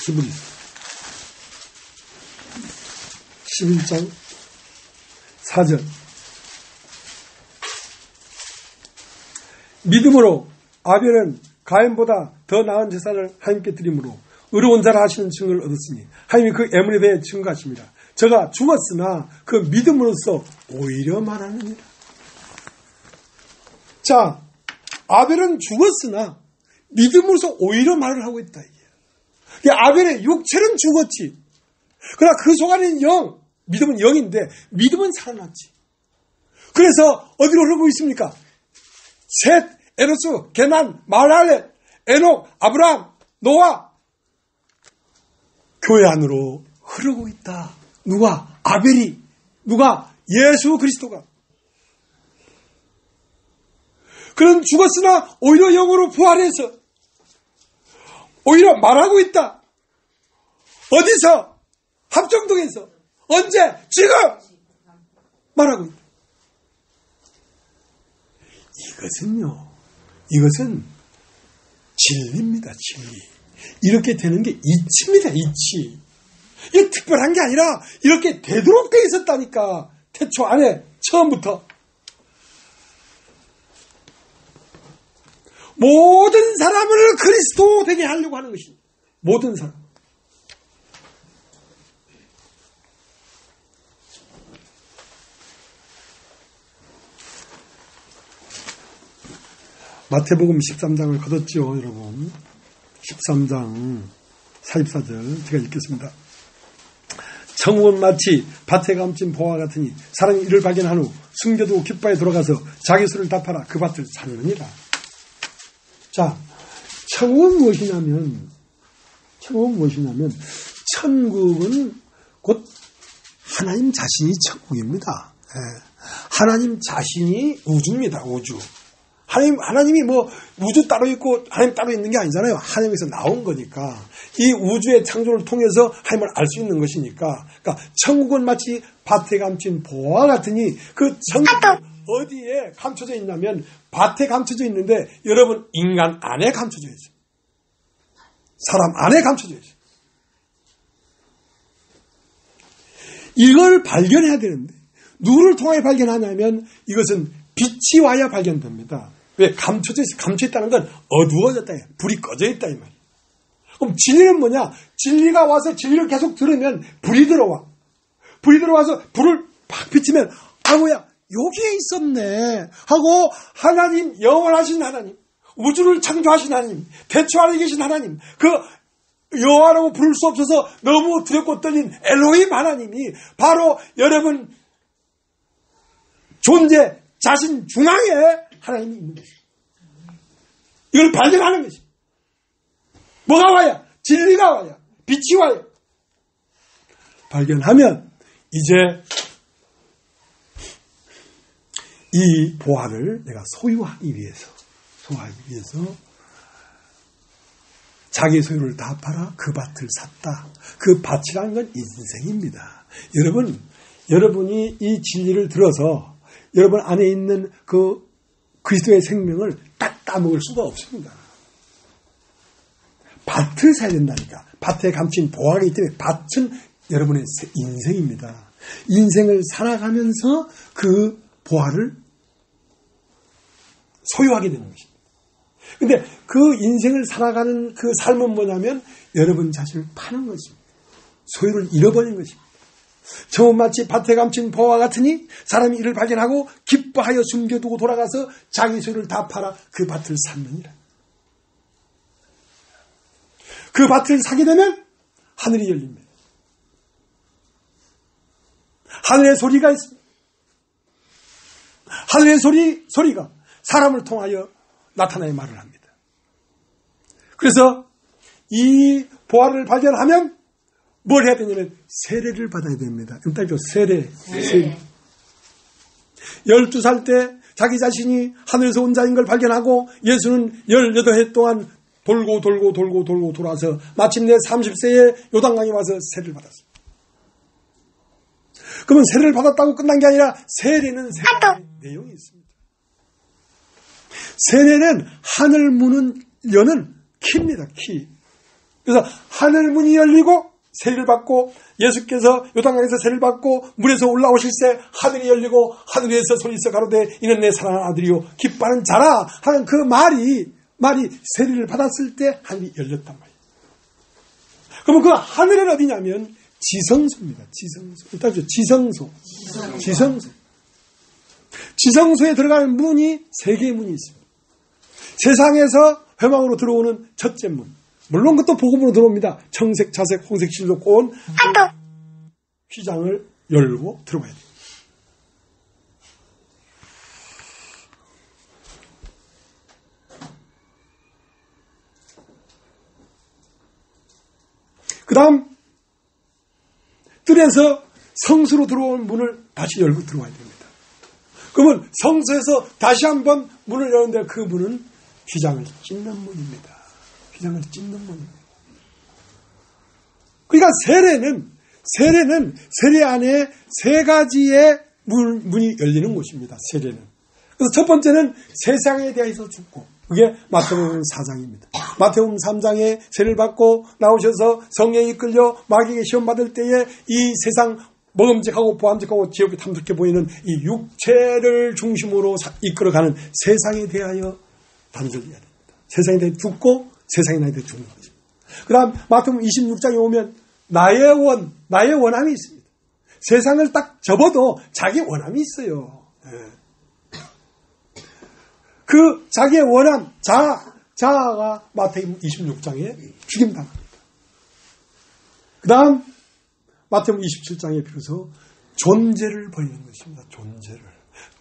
히브리서 11장 4절 믿음으로 아벨은 가인보다 더 나은 제사를 하나님께 드림으로 의로운 자라 하시는 증거를 얻었으니 하나님이 그 애물에 대해 증거하십니다. 저가 죽었으나 그 믿음으로써 오히려 말하느니라. 자, 아벨은 죽었으나 믿음으로써 오히려 말을 하고 있다. 이게 아벨의 육체는 죽었지. 그러나 그 속안에 영, 믿음은 영인데 믿음은 살아났지. 그래서 어디로 흐르고 있습니까? 셋, 에노스, 게난, 마할렐, 에녹, 아브라함, 노아 교회 안으로 흐르고 있다. 누가? 아벨이. 누가? 예수 그리스도가. 그는 죽었으나 오히려 영으로 부활해서 오히려 말하고 있다. 어디서? 합정동에서. 언제? 지금! 말하고 있다. 이것은 진리입니다. 진리. 이렇게 되는 게 이치입니다. 이치. 이게 특별한 게 아니라 이렇게 되도록 돼 있었다니까. 태초 안에 처음부터. 모든 사람을 그리스도 되게 하려고 하는 것입니다. 모든 사람. 마태복음 13장을 거뒀죠, 여러분. 13장 44절 제가 읽겠습니다. 천국은 마치 밭에 감친 보화 같으니 사람이 이를 발견한 후 숨겨두고 깃바에 돌아가서 자기 수를 답하라 그 밭을 찾느니라. 자, 천국은 무엇이냐면 천국은 곧 하나님 자신이 천국입니다. 하나님 자신이 우주입니다. 우주. 하나님이 뭐 우주 따로 있고 하나님 따로 있는 게 아니잖아요. 하나님에서 나온 거니까. 이 우주의 창조를 통해서 하나님을 알 수 있는 것이니까. 그러니까 천국은 마치 밭에 감춘 보화 같으니 그 천국은 어디에 감춰져 있냐면 밭에 감춰져 있는데 여러분 인간 안에 감춰져 있어요. 사람 안에 감춰져 있어요. 이걸 발견해야 되는데 누구를 통해 발견하냐면 이것은 빛이 와야 발견됩니다. 왜? 감춰있다는 건 어두워졌다. 불이 꺼져 있다. 이 말이에요. 그럼 진리는 뭐냐? 진리가 와서 진리를 계속 들으면 불이 들어와. 불이 들어와서 불을 팍 비치면 아우야 여기에 있었네 하고 하나님, 영원하신 하나님, 우주를 창조하신 하나님, 태초 안에 계신 하나님, 그 여호와라고 부를 수 없어서 너무 두렵고 떨린 엘로힘 하나님이 바로 여러분 존재 자신 중앙에 하나님이 있는 것입니다. 이걸 발견하는 것입니다. 뭐가 와야? 진리가 와야. 빛이 와야. 발견하면 이제 이 보화를 내가 소유하기 위해서 자기 소유를 다 팔아 그 밭을 샀다. 그 밭이라는 건 인생입니다. 여러분이 이 진리를 들어서 여러분 안에 있는 그 그리스도의 생명을 딱 따먹을 수가 없습니다. 밭을 사야 된다니까. 밭에 감춘 보화가 있기 때문에 밭은 여러분의 인생입니다. 인생을 살아가면서 그 보화를 소유하게 되는 것입니다. 근데 그 인생을 살아가는 그 삶은 뭐냐면 여러분 자신을 파는 것입니다. 소유를 잃어버린 것입니다. 처음 마치 밭에 감춘 보화 같으니 사람이 이를 발견하고 기뻐하여 숨겨두고 돌아가서 자기 소유를 다 팔아 그 밭을 샀느니라. 그 밭을 사게 되면 하늘이 열립니다. 하늘의 소리가 있습니다. 하늘의 소리가 사람을 통하여 나타나야 말을 합니다. 그래서 이 보화를 발견하면 뭘 해야 되냐면 세례를 받아야 됩니다. 일단 세례. 12살 때 자기 자신이 하늘에서 온 자인 걸 발견하고 예수는 18해 동안 돌고 돌아서 마침내 30세에 요단강에 와서 세례를 받았습니다. 그러면 세례를 받았다고 끝난 게 아니라 세례는 세례의 내용이 있습니다. 세례는 하늘 문은 여는 키입니다. 키. 그래서 하늘 문이 열리고 세례를 받고 예수께서 요단강에서 세례를 받고 물에서 올라오실새 하늘이 열리고 하늘에서 소리서 가로되 이는 내 사랑하는 아들이요 기뻐하는 자라 하는 그 말이 세례를 받았을 때 하늘이 열렸단 말이에요. 그러면 그 하늘은 어디냐면 지성소입니다. 지성소에 들어가는 문이 세 개의 문이 있습니다. 세상에서 회망으로 들어오는 첫째 문. 물론 그것도 복음으로 들어옵니다. 청색, 자색, 홍색, 실로 꼬은 휘장을 열고 들어가야 돼요. 그 다음 뜰에서 성수로 들어온 문을 다시 열고 들어와야 됩니다. 그러면 성수에서 다시 한번 문을 여는데 그 문은 휘장을 찢는 문입니다. 휘장을 찢는 문입니다. 그러니까 세례는 세례 안에 세 가지의 문이 열리는 곳입니다. 세례는. 그래서 첫 번째는 세상에 대해서 죽고 그게 마태복음 4장입니다. 마태복음 3장에 세례를 받고 나오셔서 성령에 이끌려 마귀에게 시험 받을 때에 이 세상 먹음직하고 보암직하고 지옥이 탐스럽게 보이는 이 육체를 중심으로 이끌어가는 세상에 대하여 단절해야 됩니다. 세상에 대해 죽고 세상에 대해 죽는 것입니다. 그 다음 마태복음 26장에 오면 나의 원함이 있습니다. 세상을 딱 접어도 자기 원함이 있어요. 그 자기의 원함, 자아가 마태복음 26장에 죽임당합니다. 그 다음 마태복음 27장에 비로소 존재를 버리는 것입니다. 존재를.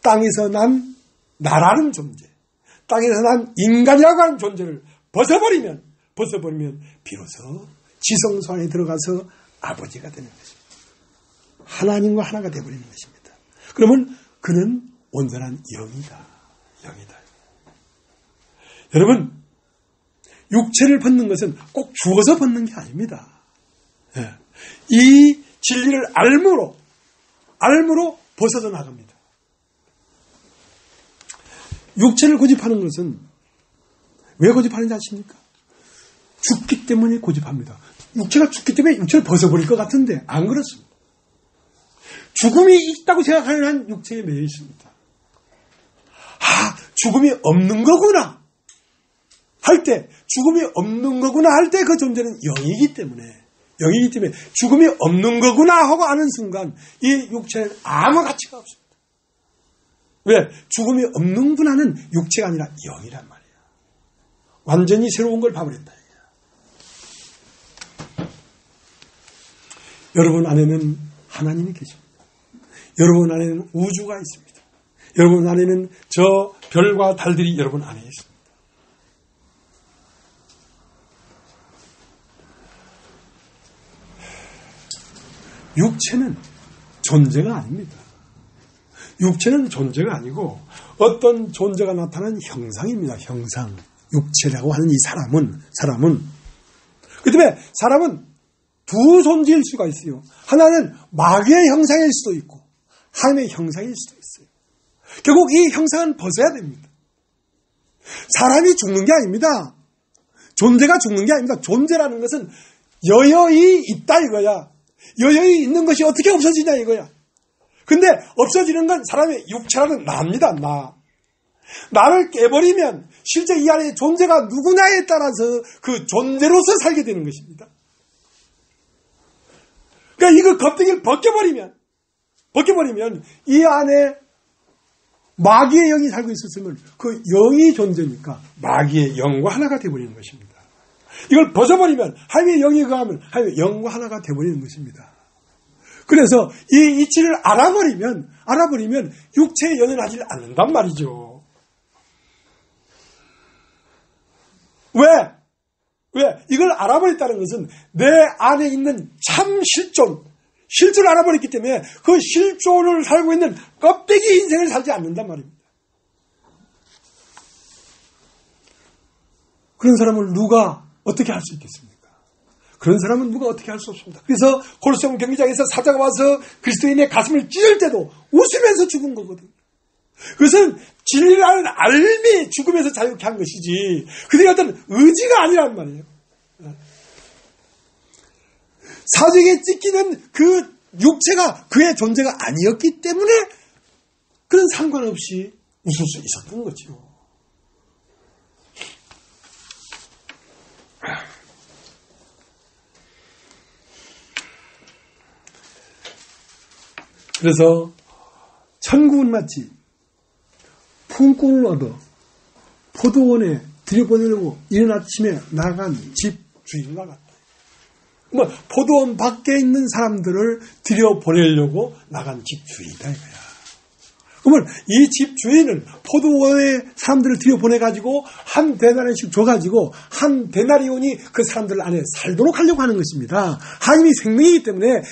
땅에서 난 나라는 존재, 땅에서 난 인간이라고 하는 존재를 벗어버리면 비로소 지성소 안에 들어가서 아버지가 되는 것입니다. 하나님과 하나가 되어버리는 것입니다. 그러면 그는 온전한 영이다. 여러분, 육체를 벗는 것은 꼭 죽어서 벗는 게 아닙니다. 이 진리를 알므로 벗어져 나갑니다. 육체를 고집하는 것은 왜 고집하는지 아십니까? 죽기 때문에 고집합니다. 육체가 죽기 때문에 육체를 벗어버릴 것 같은데 안 그렇습니다. 죽음이 있다고 생각하는 한 육체에 매여 있습니다. 죽음이 없는 거구나 할 때 그 존재는 영이기 때문에 죽음이 없는 거구나 하고 아는 순간 이 육체는 아무 가치가 없습니다. 왜? 죽음이 없는구나는 육체가 아니라 영이란 말이에요. 완전히 새로운 걸 봐버린다. 여러분 안에는 하나님이 계십니다. 여러분 안에는 우주가 있습니다. 여러분 안에는 저 별과 달들이 여러분 안에 있습니다. 육체는 존재가 아닙니다. 육체는 존재가 아니고 어떤 존재가 나타난 형상입니다. 형상. 육체라고 하는 이 사람은 그 다음에 사람은 두 존재일 수가 있어요. 하나는 마귀의 형상일 수도 있고 하나님의 형상일 수도 있어요. 결국 이 형상은 벗어야 됩니다. 사람이 죽는 게 아닙니다. 존재가 죽는 게 아닙니다. 존재라는 것은 여여히 있다 이거야. 여여히 있는 것이 어떻게 없어지냐 이거야. 근데 없어지는 건 사람의 육체라는 나입니다. 나를 깨버리면 실제 이 안에 존재가 누구냐에 따라서 그 존재로서 살게 되는 것입니다. 그러니까 이거 껍데기를 벗겨버리면 이 안에 마귀의 영이 살고 있었으면 그 영이 존재니까 마귀의 영과 하나가 되어버리는 것입니다. 이걸 벗어버리면 하나님의 영이 거하면 하나님의 영과 하나가 되어버리는 것입니다. 그래서 이 이치를 알아버리면 육체에 연연하지 않는단 말이죠. 왜? 이걸 알아버렸다는 것은 내 안에 있는 참 실존을 알아버렸기 때문에 그 실존을 살고 있는 껍데기 인생을 살지 않는단 말입니다. 그런 사람을 누가 어떻게 할 수 있겠습니까? 그런 사람은 누가 어떻게 할 수 없습니다. 그래서 골로새움 경기장에서 사자가 와서 그리스도인의 가슴을 찢을 때도 웃으면서 죽은 거거든요. 그것은 진리라는 알미 죽음에서 자유케 한 것이지 그들의 어떤 의지가 아니란 말이에요. 사직에 찢기는 그 육체가 그의 존재가 아니었기 때문에 그런 상관없이 웃을 수 있었던 거죠. 그래서 천국은 마치 품꾼을 얻어 포도원에 들여보내려고 이른 아침에 나간 집 주인과 같다. 포도원 밖에 있는 사람들을 들여보내려고 나간 집 주인이다 이거야. 그러면 이 집 주인은 포도원에 사람들을 들여보내가지고 한 데나리온씩 줘가지고 한 데나리온이 그 사람들 안에 살도록 하려고 하는 것입니다. 하나님이 생명이기 때문에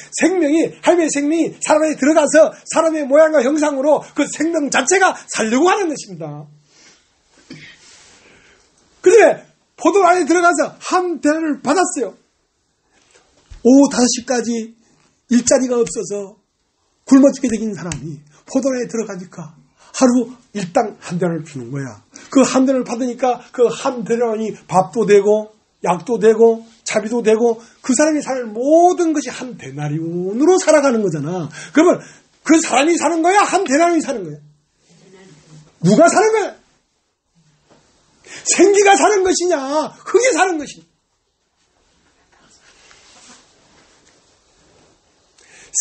하나님의 생명이 사람 안에 들어가서 사람의 모양과 형상으로 그 생명 자체가 살려고 하는 것입니다. 그런데 포도원 안에 들어가서 한 데나리온을 받았어요. 오후 5시까지 일자리가 없어서 굶어 죽게 되긴 사람이 포도원에 들어가니까 하루 일당 한 대를 주는 거야. 그 한 대를 받으니까 그 한 대원이 밥도 되고 약도 되고 차비도 되고 그 사람이 살 모든 것이 한 데나리온으로 살아가는 거잖아. 그러면 그 사람이 사는 거야? 한 데나리온이 사는 거야? 누가 사는 거야? 생기가 사는 것이냐? 흙이 사는 것이냐?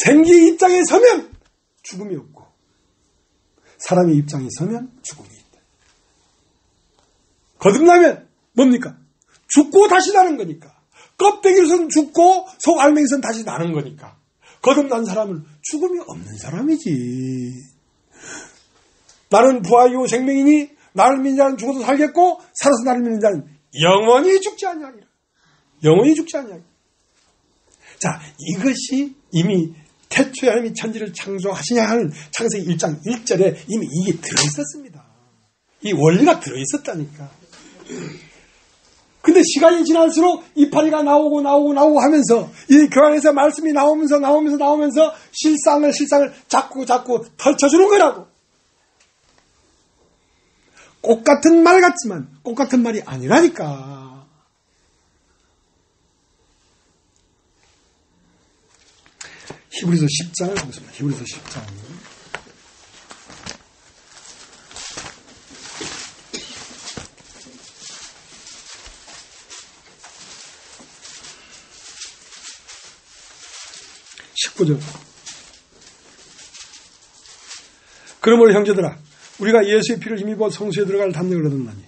생기 입장에 서면 죽음이 없고 사람의 입장에 서면 죽음이 있다. 거듭나면 뭡니까? 죽고 다시 나는 거니까. 껍데기로선 죽고 속 알맹이선 다시 나는 거니까. 거듭난 사람은 죽음이 없는 사람이지. 나는 부활이요 생명이니 나를 믿는 자는 죽어도 살겠고 살아서 나를 믿는 자는 영원히 죽지 아니하리라. 영원히 죽지 아니하리라. 자, 이것이 이미 태초에 하나님이 천지를 창조하시냐 하는 창세기 1장 1절에 이미 이게 들어있었습니다. 이 원리가 들어있었다니까. 근데 시간이 지날수록 이파리가 나오고 하면서 이 교환에서 말씀이 나오면서 실상을 자꾸 펼쳐주는 거라고. 꽃 같은 말 같지만 꽃 같은 말이 아니라니까. 히브리서 10장을 보겠습니다. 히브리서 10장. 그러므로 형제들아 우리가 예수의 피를 힘입어 성소에 들어갈 담력을 얻었나니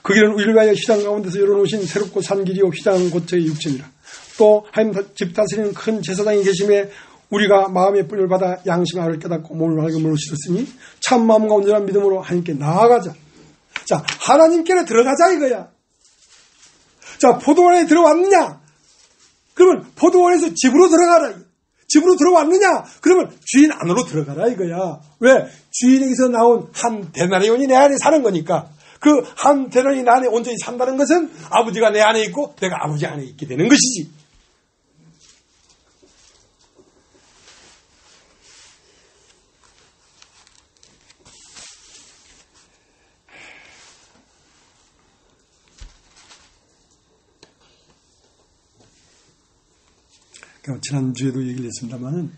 그 길은 우리를 위하여 휘장 가운데서 열어놓으신 새롭고 산 길이요 휘장은 곧 저의 육체니라. 또 하나님 집 다스리는 큰 제사장이 계심에 우리가 마음의 뿌리를 받아 양심을 깨닫고 몸을 맑음으로 씻었으니 참 마음과 온전한 믿음으로 하나님께 나아가자. 자, 하나님께로 들어가자 이거야. 자, 포도원에 들어왔느냐? 그러면 포도원에서 집으로 들어가라. 집으로 들어왔느냐? 그러면 주인 안으로 들어가라 이거야. 왜? 주인에게서 나온 한 데나리온이 내 안에 사는 거니까. 그 한 데나리온이 내 안에 온전히 산다는 것은 아버지가 내 안에 있고 내가 아버지 안에 있게 되는 것이지. 지난주에도 얘기를 했습니다만은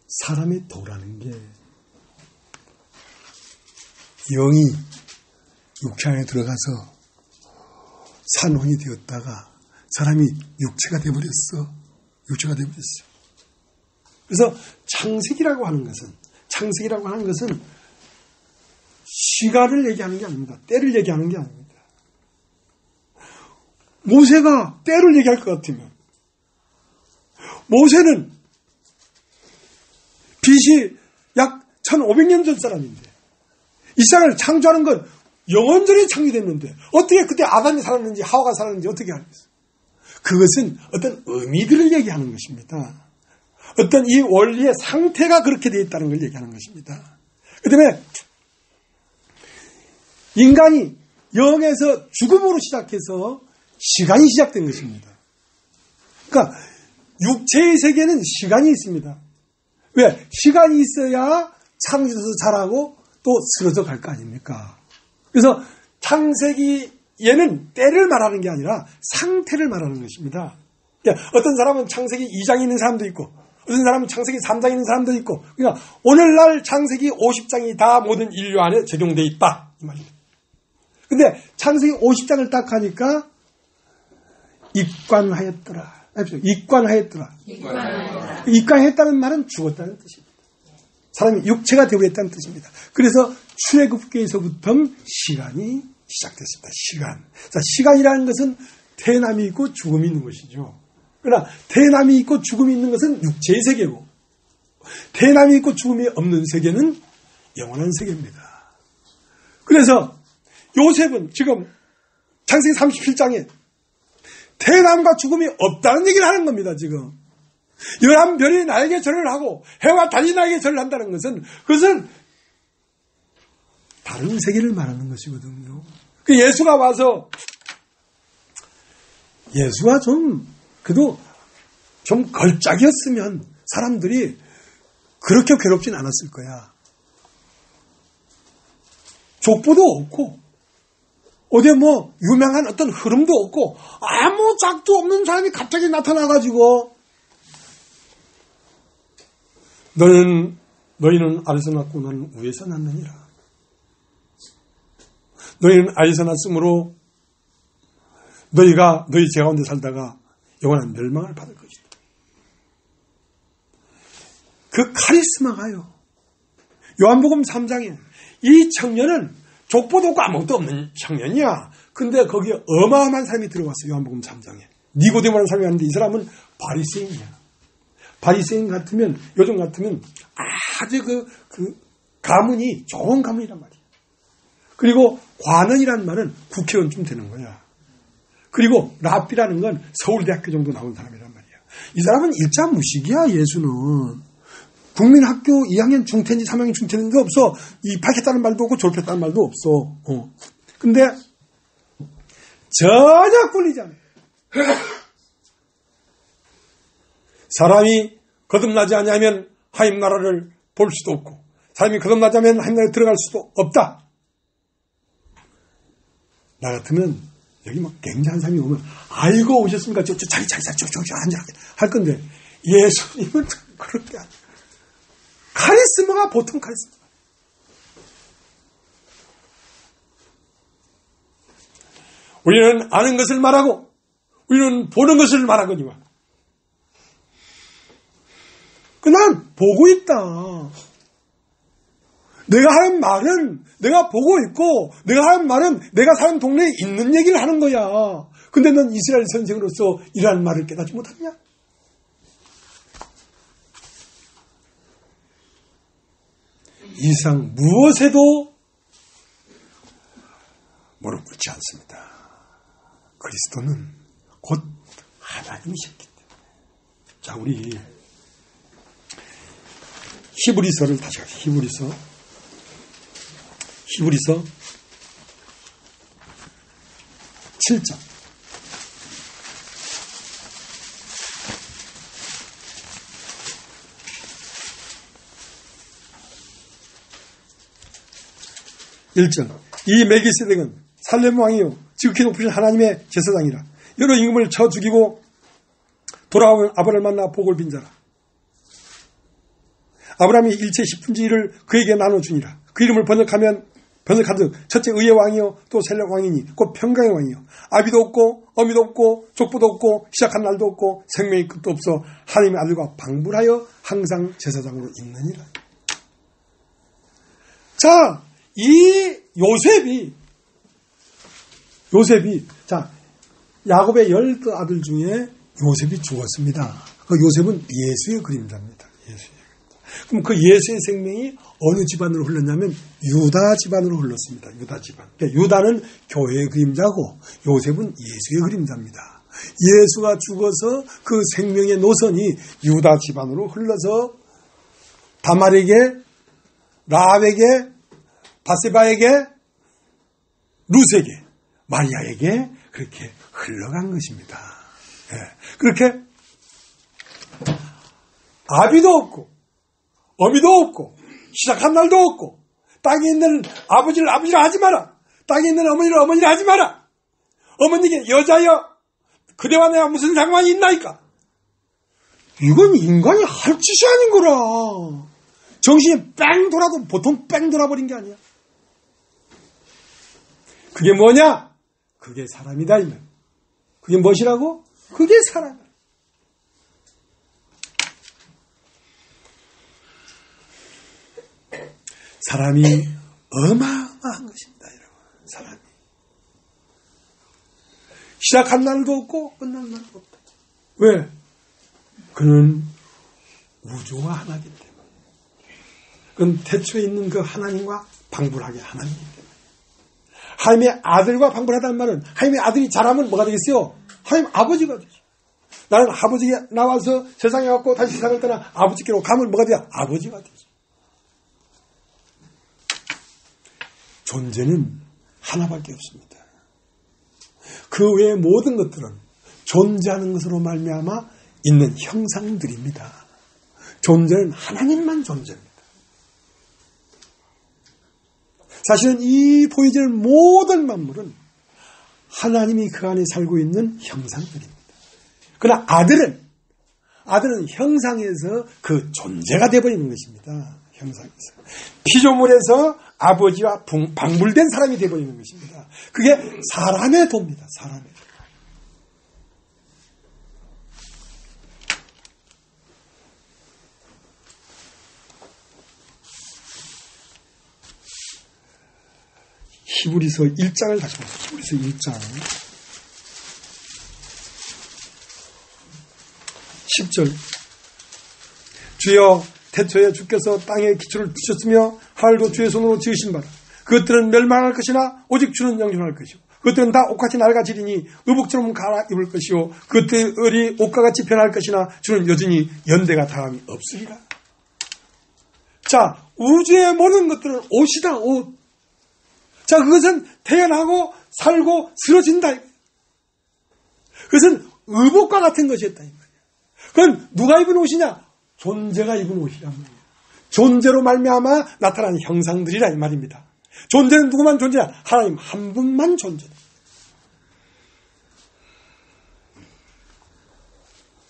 사람의 도라는 게 영이 육체 안에 들어가서 산혼이 되었다가 사람이 육체가 되어버렸어. 육체가 되어버렸어. 그래서 창세기라고 하는 것은 시간을 얘기하는 게 아닙니다. 때를 얘기하는 게 아닙니다. 모세가 때를 얘기할 것 같으면 모세는 BC 약 1500년 전 사람인데 이 세상을 창조하는 건 영원전에 창조됐는데 어떻게 그때 아담이 살았는지 하와가 살았는지 어떻게 알겠어요? 그것은 어떤 의미들을 얘기하는 것입니다. 어떤 이 원리의 상태가 그렇게 되어 있다는 걸 얘기하는 것입니다. 그 다음에 인간이 영에서 죽음으로 시작해서 시간이 시작된 것입니다. 그러니까 육체의 세계는 시간이 있습니다. 왜? 시간이 있어야 창조돼서 자라고 또 쓰러져 갈 거 아닙니까? 그래서 창세기에는 때를 말하는 게 아니라 상태를 말하는 것입니다. 어떤 사람은 창세기 2장이 있는 사람도 있고 어떤 사람은 창세기 3장이 있는 사람도 있고 그러니까 오늘날 창세기 50장이 다 모든 인류 안에 적용되어 있다 이 말입니다. 근데 창세기 50장을 딱 하니까 입관하였더라. 입관했다는 말은 죽었다는 뜻입니다. 사람이 육체가 되어버렸다는 뜻입니다. 그래서 출애굽기에서부터 시간이 시작됐습니다. 시간. 자, 시간이라는 것은 태어남이 있고 죽음이 있는 것이죠. 그러나 태어남이 있고 죽음이 있는 것은 육체의 세계고 태어남이 있고 죽음이 없는 세계는 영원한 세계입니다. 그래서 요셉은 지금 창세기 37장에 태어남과 죽음이 없다는 얘기를 하는 겁니다. 지금 11별이 나에게 절을 하고 해와 달이 나에게 절을 한다는 것은 그것은 다른 세계를 말하는 것이거든요. 그 예수가 와서 예수가 그래도 좀 걸작이었으면 사람들이 그렇게 괴롭진 않았을 거야. 족보도 없고 어디 유명한 어떤 흐름도 없고 아무 짝도 없는 사람이 갑자기 나타나가지고 너희는 아래서 났고 너는 위에서 났느니라. 너희는 아래서 났으므로 너희가 너희 죄 가운데 살다가 영원한 멸망을 받을 것이다. 그 카리스마가요. 요한복음 3장에 이 청년은 족보도 없고 아무것도 없는 청년이야. 근데 거기에 어마어마한 사람이 들어왔어요. 요한복음 3장에. 니고데모라는 사람이 왔는데 이 사람은 바리새인이야. 바리새인 같으면 요즘 같으면 아주 그 가문이 좋은 가문이란 말이야. 그리고 관원이라는 말은 국회의원쯤 되는 거야. 그리고 랍비라는 건 서울대학교 정도 나온 사람이란 말이야. 이 사람은 일자 무식이야. 예수는. 국민학교 2학년 중퇴인지 3학년 중퇴인지 없어. 입학했다는 말도 없고 졸업했다는 말도 없어. 근데 전혀 꿀리지 않아. 사람이 거듭나지 않으면 하나님 나라를 볼 수도 없고 사람이 거듭나지 않으면 하나님 나라에 들어갈 수도 없다. 나 같으면 여기 굉장한 사람이 오면 아이고 오셨습니까? 자기 앉아 할 건데 예수님은 그렇게 안 카리스마가 보통 카리스마. 우리는 아는 것을 말하고 우리는 보는 것을 말하거니와. 난 보고 있다. 내가 하는 말은 내가 보고 있고 내가 하는 말은 내가 사는 동네에 있는 얘기를 하는 거야. 근데 넌 이스라엘 선생으로서 이러한 말을 깨닫지 못하냐? 이상 무엇에도 무릎 꿇지 않습니다. 그리스도는 곧 하나님이셨기 때문에. 자, 우리 히브리서를 다시 가죠. 히브리서 7장. 이 멜기세덱은 살렘 왕이요 지극히 높으신 하나님의 제사장이라. 여러 임금을 쳐 죽이고 돌아오면 아브라함을 만나 복을 빈 자라. 아브라함이 일체 10분의 1을 그에게 나눠주니라. 그 이름을 번역하듯 첫째 의의 왕이요 또 셀렉 왕이니 곧 평강의 왕이요 아비도 없고 어미도 없고 족보도 없고 시작한 날도 없고 생명의 끝도 없어 하나님의 아들과 방불하여 항상 제사장으로 있느니라. 자, 이 요셉이 자, 야곱의 10 아들 중에 요셉이 죽었습니다. 그 요셉은 예수의 그림자입니다. 그럼 그 예수의 생명이 어느 집안으로 흘렀냐면 유다 집안으로 흘렀습니다. 유다 집안. 그러니까 유다는 교회의 그림자고 요셉은 예수의 그림자입니다. 예수가 죽어서 그 생명의 노선이 유다 집안으로 흘러서 다말에게, 라합에게, 바세바에게, 룻에게, 마리아에게 그렇게 흘러간 것입니다. 예. 그렇게 아비도 없고 어미도 없고 시작한 날도 없고 땅에 있는 아버지를 하지 마라. 땅에 있는 어머니를 하지 마라. 어머니에게 여자여 그대와 내가 무슨 상관이 있나이까. 이건 인간이 할 짓이 아닌 거라. 정신이 뺑 돌아도 보통 뺑 돌아버린 게 아니야. 그게 뭐냐? 그게 사람이다. 이 말. 그게 무엇이라고? 그게 사람. 사람이 어마어마한 것입니다. 여러분. 사람이. 시작한 날도 없고 끝난 날도 없다. 왜? 그는 우주와 하나이기 때문에. 그건 태초에 있는 그 하나님과 방불하게 하나님이기 때문에. 하나님의 아들과 방불하다는 말은 하나님의 아들이 자라면 뭐가 되겠어요? 하나님 아버지가 되죠. 나는 아버지가 나와서 세상에 왔고 다시 세상을 떠나 아버지께로 가면 뭐가 돼요? 아버지가 되죠. 존재는 하나밖에 없습니다. 그 외의 모든 것들은 존재하는 것으로 말미암아 있는 형상들입니다. 존재는 하나님만 존재입니다. 사실은 이 보여지는 모든 만물은 하나님이 그 안에 살고 있는 형상들입니다. 그러나 아들은 형상에서 그 존재가 되어버리는 것입니다. 형상에서. 피조물에서 아버지와 방불된 사람이 되어버리는 것입니다. 그게 사람의 도입니다. 사람의 도. 히브리서 1장을 다시 보세요. 히브리서 1장 10절. 주여 태초에 주께서 땅에 기초를 두셨으며 하늘도 주의 손으로 지으신 바라. 그것들은 멸망할 것이나 오직 주는 영존할 것이요. 그것들은 다 옷같이 낡아지리니 의복처럼 갈아입을 것이요. 그것들이 옷과같이 변할 것이나 주는 여전히 연대가 다함이 없으리라. 자, 우주의 모든 것들은 옷이다. 옷. 자, 그것은 태어나고 살고 쓰러진다. 그것은 의복과 같은 것이었다. 그건 누가 입은 옷이냐? 존재가 입은 옷이란 말이에요. 존재로 말미암아 나타나는 형상들이라 이 말입니다. 존재는 누구만 존재냐? 하나님 한 분만 존재.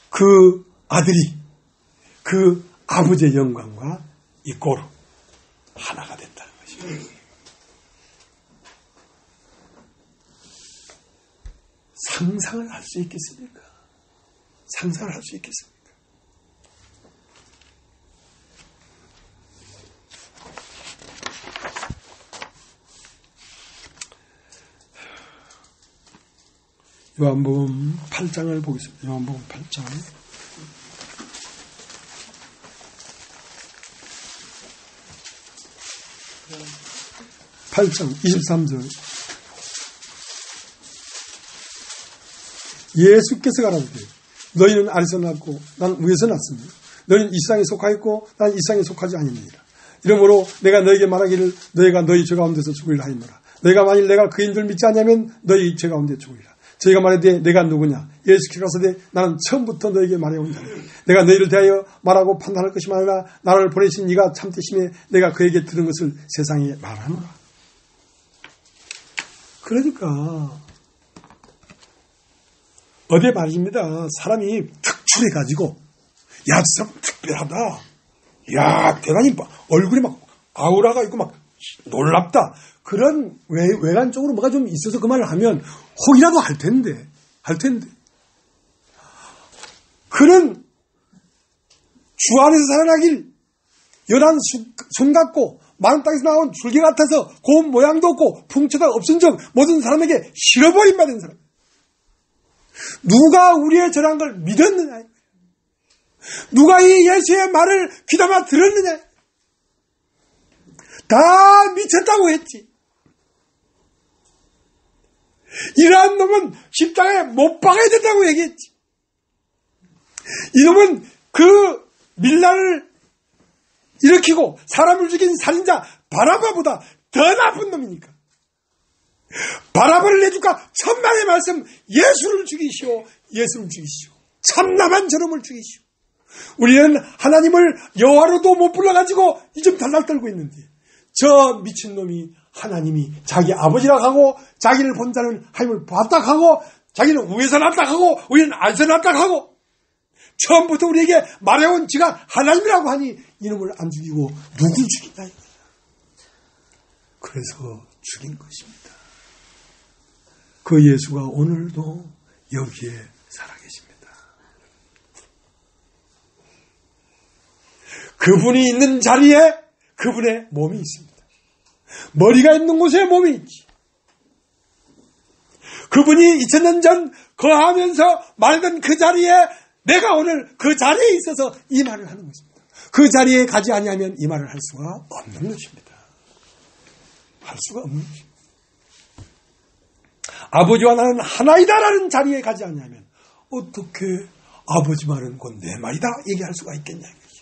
그 아들이 그 아버지의 영광과 이 꼴로 하나가 됐다는 것입니다. 상상을 할 수 있겠습니까? 상상을 할 수 있겠습니까? 요한복음 8장을 보겠습니다. 요한복음 8장. 8장 23절. 예수께서 가라사대 너희는 아래서 났고 난 위에서 났으니 너희는 이 세상에 속하였고 난 이 세상에 속하지 아니니라. 이러므로 내가 너희에게 말하기를 너희가 너희 죄 가운데서 죽으리라 하였노라. 너희가 만일 내가 그인 줄 믿지 않으면 너희 죄 가운데 죽으리라. 저희가 말하되 내가 누구냐? 예수께서 가라사대 나는 처음부터 너희에게 말해온 자라. 내가 너희를 대하여 말하고 판단할 것이 아니라 나를 보내신 이가 참되심에 내가 그에게 들은 것을 세상에 말하노라. 그러니까 어제 말입니다. 사람이 특출해가지고 야, 저 사람 특별하다. 야, 대단히 얼굴이 막 아우라가 있고 막 놀랍다. 그런 외관적으로 뭐가 좀 있어서 그 말을 하면 혹이라도 할 텐데. 그는 주 안에서 살아나길 연한 손 같고 마른 땅에서 나온 줄기 같아서 고운 모양도 없고 풍채가 없은 적 모든 사람에게 실어버림 받은 사람. 누가 우리의 전한 걸 믿었느냐? 누가 이 예수의 말을 귀담아 들었느냐? 다 미쳤다고 했지. 이러한 놈은 십자가에 못 박아야 된다고 얘기했지. 이놈은 그 밀란을 일으키고 사람을 죽인 살인자 바라바보다 더 나쁜 놈이니까. 바라바를 내줄까? 천만의 말씀, 예수를 죽이시오. 참남한 저놈을 죽이시오. 우리는 하나님을 여호와로도 못 불러가지고 이좀 달달 떨고 있는데 저 미친놈이 하나님이 자기 아버지라고 하고 자기를 본 자는 하나님을 봤다 하고 자기는 위에서 났다 하고 우리는 아래서 났다 하고 처음부터 우리에게 말해온 지가 하나님이라고 하니 이놈을 안 죽이고 누굴 죽인다. 그래서 죽인 것입니다. 그 예수가 오늘도 여기에 살아계십니다. 그분이 있는 자리에 그분의 몸이 있습니다. 머리가 있는 곳에 몸이 있지. 그분이 2000년 전 거하면서 말던 그 자리에 내가 오늘 그 자리에 있어서 이 말을 하는 것입니다. 그 자리에 가지 아니하면 이 말을 할 수가 없는 것입니다. 할 수가 없는 것입니다. 아버지와 나는 하나이다라는 자리에 가지 않냐면 어떻게 아버지 말은 곧 내 말이다 얘기할 수가 있겠냐 이거지.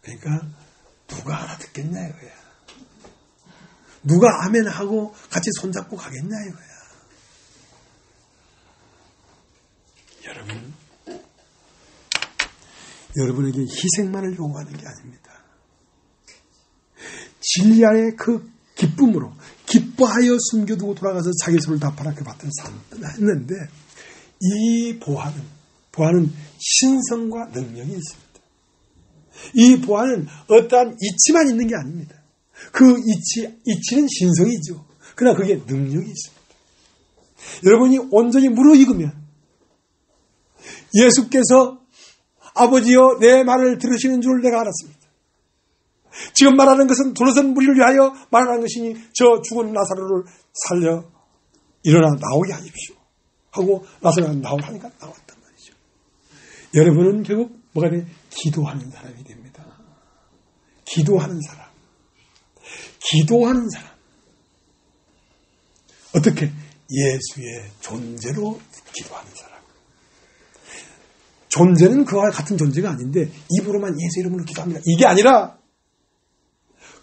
그러니까 누가 알아듣겠냐 이거야. 누가 아멘하고 같이 손잡고 가겠냐 이거야. 여러분에게 희생만을 요구하는 게 아닙니다. 진리 안에 그 기쁨으로 기뻐하여 숨겨두고 돌아가서 자기 손을 다 파랗게 받던 삶을 했는데 이 보화는 신성과 능력이 있습니다. 이 보화는 어떠한 이치만 있는 게 아닙니다. 그 이치는 신성이죠. 그러나 그게 능력이 있습니다. 여러분이 온전히 무르익으면 예수께서 아버지여 내 말을 들으시는 줄 내가 알았습니다. 지금 말하는 것은 돌아선 무리를 위하여 말하는 것이니 저 죽은 나사로를 살려 일어나 나오게 하십시오 하고 나사로가 나오라니까 나왔단 말이죠. 여러분은 결국 뭐가 돼? 기도하는 사람이 됩니다. 기도하는 사람. 어떻게? 예수의 존재로 기도하는 사람. 존재는 그와 같은 존재가 아닌데 입으로만 예수 이름으로 기도합니다. 이게 아니라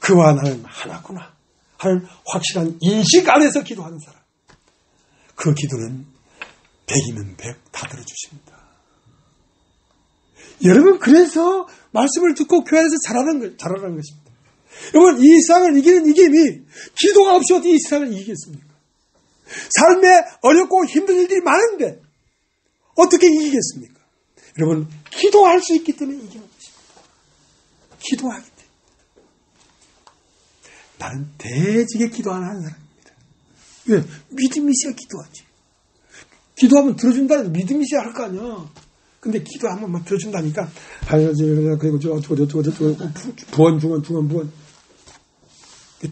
그와 나는 하나구나 하는 확실한 인식 안에서 기도하는 사람. 그 기도는 100이면 100 다 들어주십니다. 여러분 그래서 말씀을 듣고 교회 안에서 잘하는 것입니다. 여러분 이 세상을 이기는 이김이 기도가 없이 어떻게 이 세상을 이기겠습니까? 삶에 어렵고 힘든 일들이 많은데 어떻게 이기겠습니까? 여러분 기도할 수 있기 때문에 이기는 것입니다. 기도하기 때문에. 나는 대직에 기도 안 하는 사람입니다. 왜? 믿음이 있어야 기도하지. 기도하면 들어준다는 믿음이 있어야 할 거 아니야. 근데 기도하면 막 들어준다니까. 그리고 부원.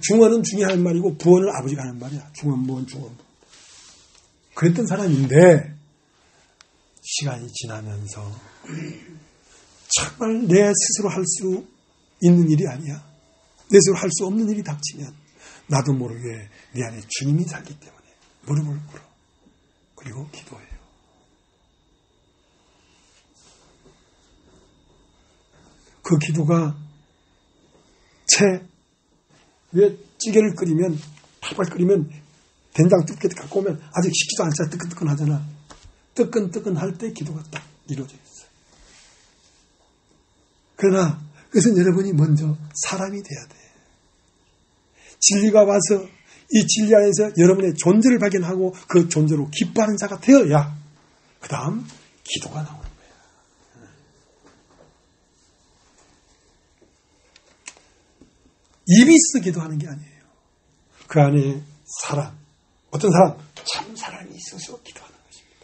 중원은 중이 하는 말이고 부원은 아버지가 하는 말이야. 중원. 그랬던 사람인데 시간이 지나면서 정말 내 스스로 할 수 있는 일이 아니야. 내 스스로 할 수 없는 일이 닥치면 나도 모르게 내 안에 주님이 살기 때문에 무릎을 꿇어. 그리고 기도해요. 그 기도가 왜 찌개를 끓이면 팔팔 끓이면 된장 뜨끈 갖고 오면 아직 식지도 않잖아. 뜨끈뜨끈하잖아. 뜨끈뜨끈할 때 기도가 딱 이루어져 있어요. 그러나 그것은 여러분이 먼저 사람이 돼야 돼. 진리가 와서 이 진리 안에서 여러분의 존재를 발견하고 그 존재로 기뻐하는 자가 되어야 그 다음 기도가 나오는 거야. 입이 있어 기도하는 게 아니에요. 그 안에 사람, 어떤 사람, 참 사람이 있어서 기도하는 것입니다.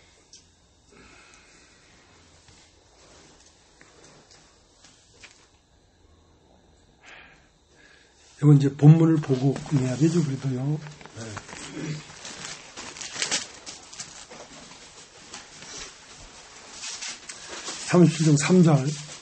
이건 이제 본문을 보고 끝내야 되죠, 그래도요. 네. (37장 3절)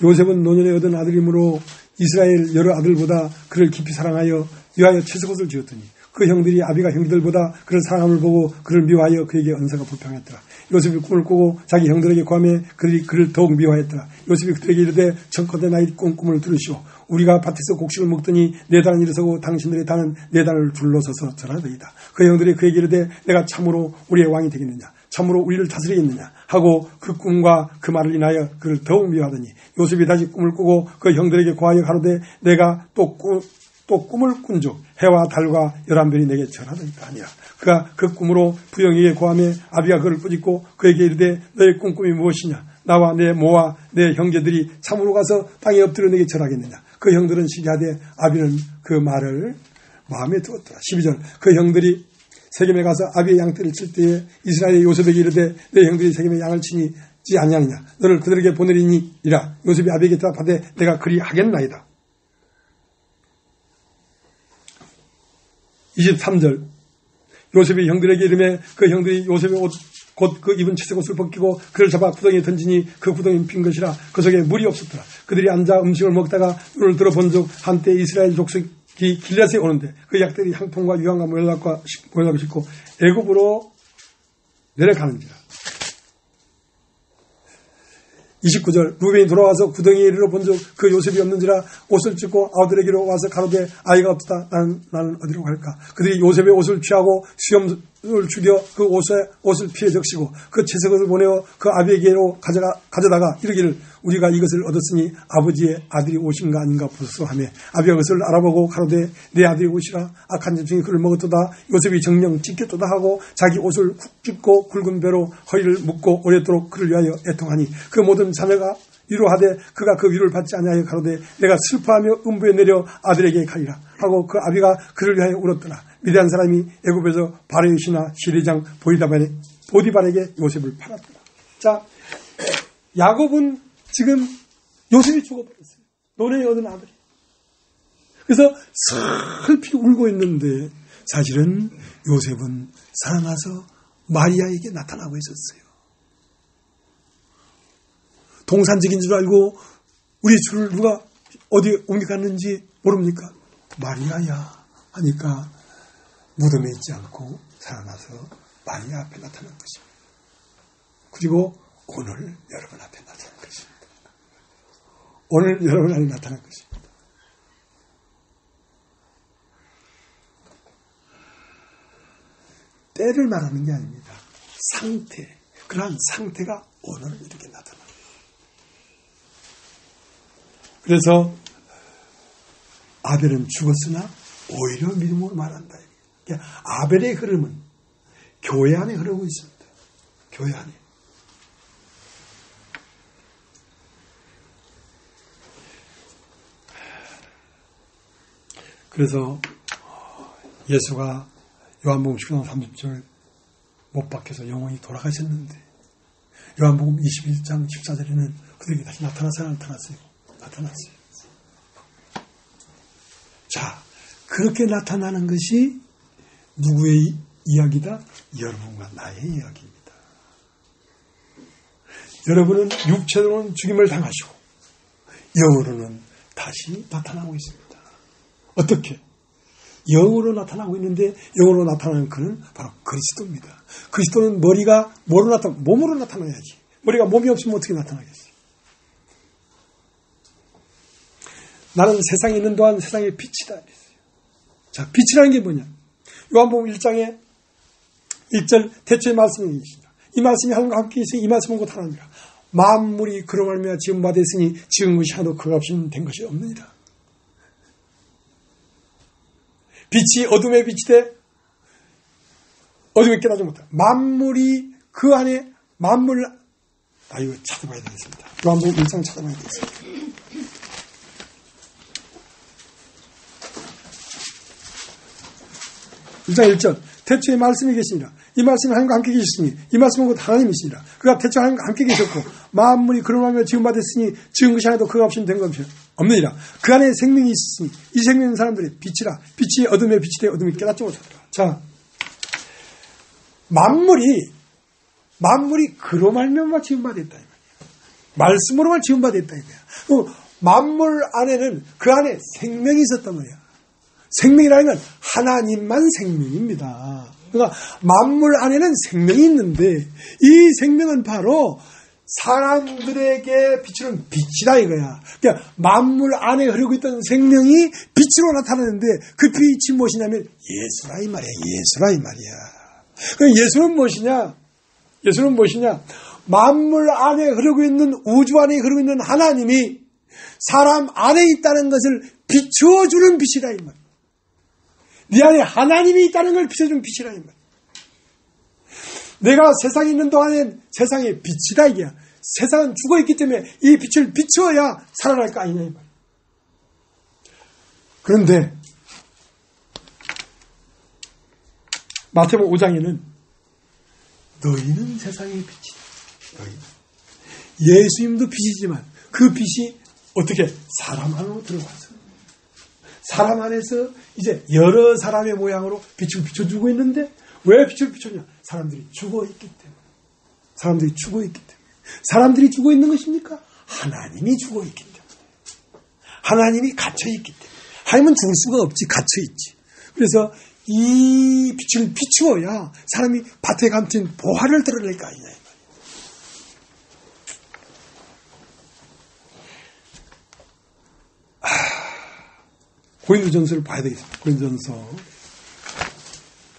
요셉은 노년에 얻은 아들이므로 이스라엘 여러 아들보다 그를 깊이 사랑하여 위하여 채색옷을 지었더니 그 형들이 아비가 형들보다 그를 사랑함을 보고 그를 미워하여 그에게 언사가 불평했더라. 요셉이 꿈을 꾸고 자기 형들에게 구하며 그들이 그를 더욱 미워했더라. 요셉이 그들에게 이르되 청컨대 나의 꿈을 들으시오. 우리가 밭에서 곡식을 먹더니 네 단은 일어서고 당신들의 단은 네 단을 둘러서서 전하더이다. 그 형들이 그에게 이르되 내가 참으로 우리의 왕이 되겠느냐, 참으로 우리를 다스리겠느냐 하고 그 꿈과 그 말을 인하여 그를 더욱 미워하더니 요셉이 다시 꿈을 꾸고 그 형들에게 고하여 가로되 내가 또 꿈을 꾼즉 해와 달과 11별이 내게 전하더이다 하니라. 그가 그 꿈으로 부영에게 고하며 아비가 그를 꾸짖고 그에게 이르되 너의 꿈꿈이 무엇이냐, 나와 내 모와 내 형제들이 참으로 가서 땅에 엎드려 내게 절하겠느냐. 그 형들은 시기하되 아비는 그 말을 마음에 두었더라. 12절 그 형들이 세겜에 가서 아비의 양떼를 칠 때에 이스라엘의 요셉에게 이르되 내 형들이 세겜에 양을 치지 아니하느냐, 너를 그들에게 보내리니이라. 요셉이 아비에게 대답하되 내가 그리 하겠나이다. 23절 요셉이 형들에게 이르매 그 형들이 요셉의 옷 곧 그 입은 채색옷을 벗기고 그를 잡아 구덩이에 던지니 그 구덩이는 빈 것이라 그 속에 물이 없었더라. 그들이 앉아 음식을 먹다가 눈을 들어본즉 한때 이스라엘 족속이 길앗에 오는데 그 약들이 향통과 유황과 모략과 싣고 애굽으로 내려가는지라. 29절 루벤이 돌아와서 구덩이에 이르러 본즉 그 요셉이 없는지라 옷을 찢고 아우들에게로 와서 가로되 아이가 없다. 나는 어디로 갈까. 그들이 요셉의 옷을 취하고 수염을 죽여 그 옷을 피해 적시고 그 채색옷을 보내어 그 아비에게로 가져다가 이르기를 우리가 이것을 얻었으니 아버지의 아들이 옷인가 아닌가 보소서 하며 아비가 그것을 알아보고 가로되 내 아들이 옷이라 악한 짐승이 그를 먹었도다. 요셉이 정령 찢겼도다 하고 자기 옷을 쿡 찢고 굵은 배로 허리를 묶고 오랫도록 그를 위하여 애통하니 그 모든 자녀가 위로하되 그가 그 위로를 받지 아니하여 가로되 내가 슬퍼하며 음부에 내려 아들에게 가리라 하고 그 아비가 그를 위하여 울었더라. 미디안 사람이 애굽에서 바로의 신하 시리장 보디발에게 요셉을 팔았더라. 자, 야곱은 지금 요셉이 죽어버렸어요. 노년에 얻은 아들이. 그래서 슬피 울고 있는데 사실은 요셉은 살아나서 마리아에게 나타나고 있었어요. 동산직인 줄 알고 우리 주를 누가 어디 옮겨갔는지 모릅니까? 마리아야 하니까 무덤에 있지 않고 살아나서 마리아 앞에 나타난 것입니다. 그리고 오늘 여러분 앞에 나타난 것입니다. 오늘 여러분 안에 나타난 것입니다. 때를 말하는 게 아닙니다. 상태, 그러한 상태가 오늘 이렇게 나타납니다. 그래서 아벨은 죽었으나 오히려 믿음으로 말한다. 그러니까 아벨의 흐름은 교회 안에 흐르고 있습니다. 교회 안에. 그래서 예수가 요한복음 10장 30절 못 박혀서 영원히 돌아가셨는데 요한복음 21장 14절에는 그들에게 다시 나타났어요. 자, 그렇게 나타나는 것이 누구의 이야기다? 여러분과 나의 이야기입니다. 여러분은 육체로는 죽임을 당하시고 영으로는 다시 나타나고 있습니다. 어떻게? 영으로 나타나고 있는데 영으로 나타나는 그는 바로 그리스도입니다. 그리스도는 머리가 몸으로 나타나야지. 머리가 몸이 없으면 어떻게 나타나겠어요? 나는 세상에 있는 동안 세상의 빛이다. 그랬어요. 자, 빛이라는 게 뭐냐? 요한복음 1장에 1절 태초의 말씀이 계십니다. 이 말씀이 하나님과 함께 있으니 이 말씀은 곧 하나님이라. 만물이 그로 말미암아 지은 바 됐으니 지은 것이 하나도 그가 없이는 된 것이 없느니라. 빛이 어둠에 빛이 돼 어둠에 깨닫지 못한다. 만물이 그 안에 이거 찾아봐야 되겠습니다. 요한복음 1장 찾아봐야 되겠습니다. 1장 1절 태초에 말씀이 계시니라. 이 말씀이 하나님과 함께 계셨으니 이 말씀은 곧 하나님이시니라. 그가 태초에 하나님과 함께 계셨고 만물이 그로 말미암아 지은 바 됐으니 지은 것이 하나도 그가 없이는 된 것이 없느니라. 그 안에 생명이 있으니 이 생명은 사람들의 빛이라. 빛이 어둠에 빛이 되어 어둠이 깨닫지 못하더라. 자, 만물이 그로 말미암아 지은 바 됐다. 말씀으로만 지은 바 됐다. 만물 안에는 그 안에 생명이 있었단 말이야. 생명이라는 건 하나님만 생명입니다. 그러니까 만물 안에는 생명이 있는데 이 생명은 바로 사람들에게 비추는 빛이다 이거야. 그러니까 만물 안에 흐르고 있던 생명이 빛으로 나타나는데 그 빛이 무엇이냐면 예수라 이 말이야. 예수라 이 말이야. 그럼 예수는 무엇이냐? 만물 안에 흐르고 있는 우주 안에 흐르고 있는 하나님이 사람 안에 있다는 것을 비추어주는 빛이라 이 말이야. 네 안에 하나님이 있다는 걸 비춰주는 빛이라 이 말이야. 내가 세상에 있는 동안엔 세상의 빛이다 이게야. 세상은 죽어있기 때문에 이 빛을 비추어야 살아날 거 아니냐 이 말이야. 그런데 마태복음 5장에는 너희는 세상의 빛이다. 너희는. 예수님도 빛이지만 그 빛이 어떻게 사람 안으로 들어가서 사람 안에서 이제 여러 사람의 모양으로 빛을 비춰주고 있는데 왜 빛을 비춰주냐? 사람들이 죽어있기 때문에. 사람들이 죽어 있는 것입니까? 하나님이 죽어있기 때문에. 하나님이 갇혀있기 때문에. 하나님은 죽을 수가 없지. 갇혀있지. 그래서 이 빛을 비추어야 사람이 밭에 감춘 보화를 드러낼 거 아니냐. 고린도전서를 봐야 되겠습니다. 고린도전서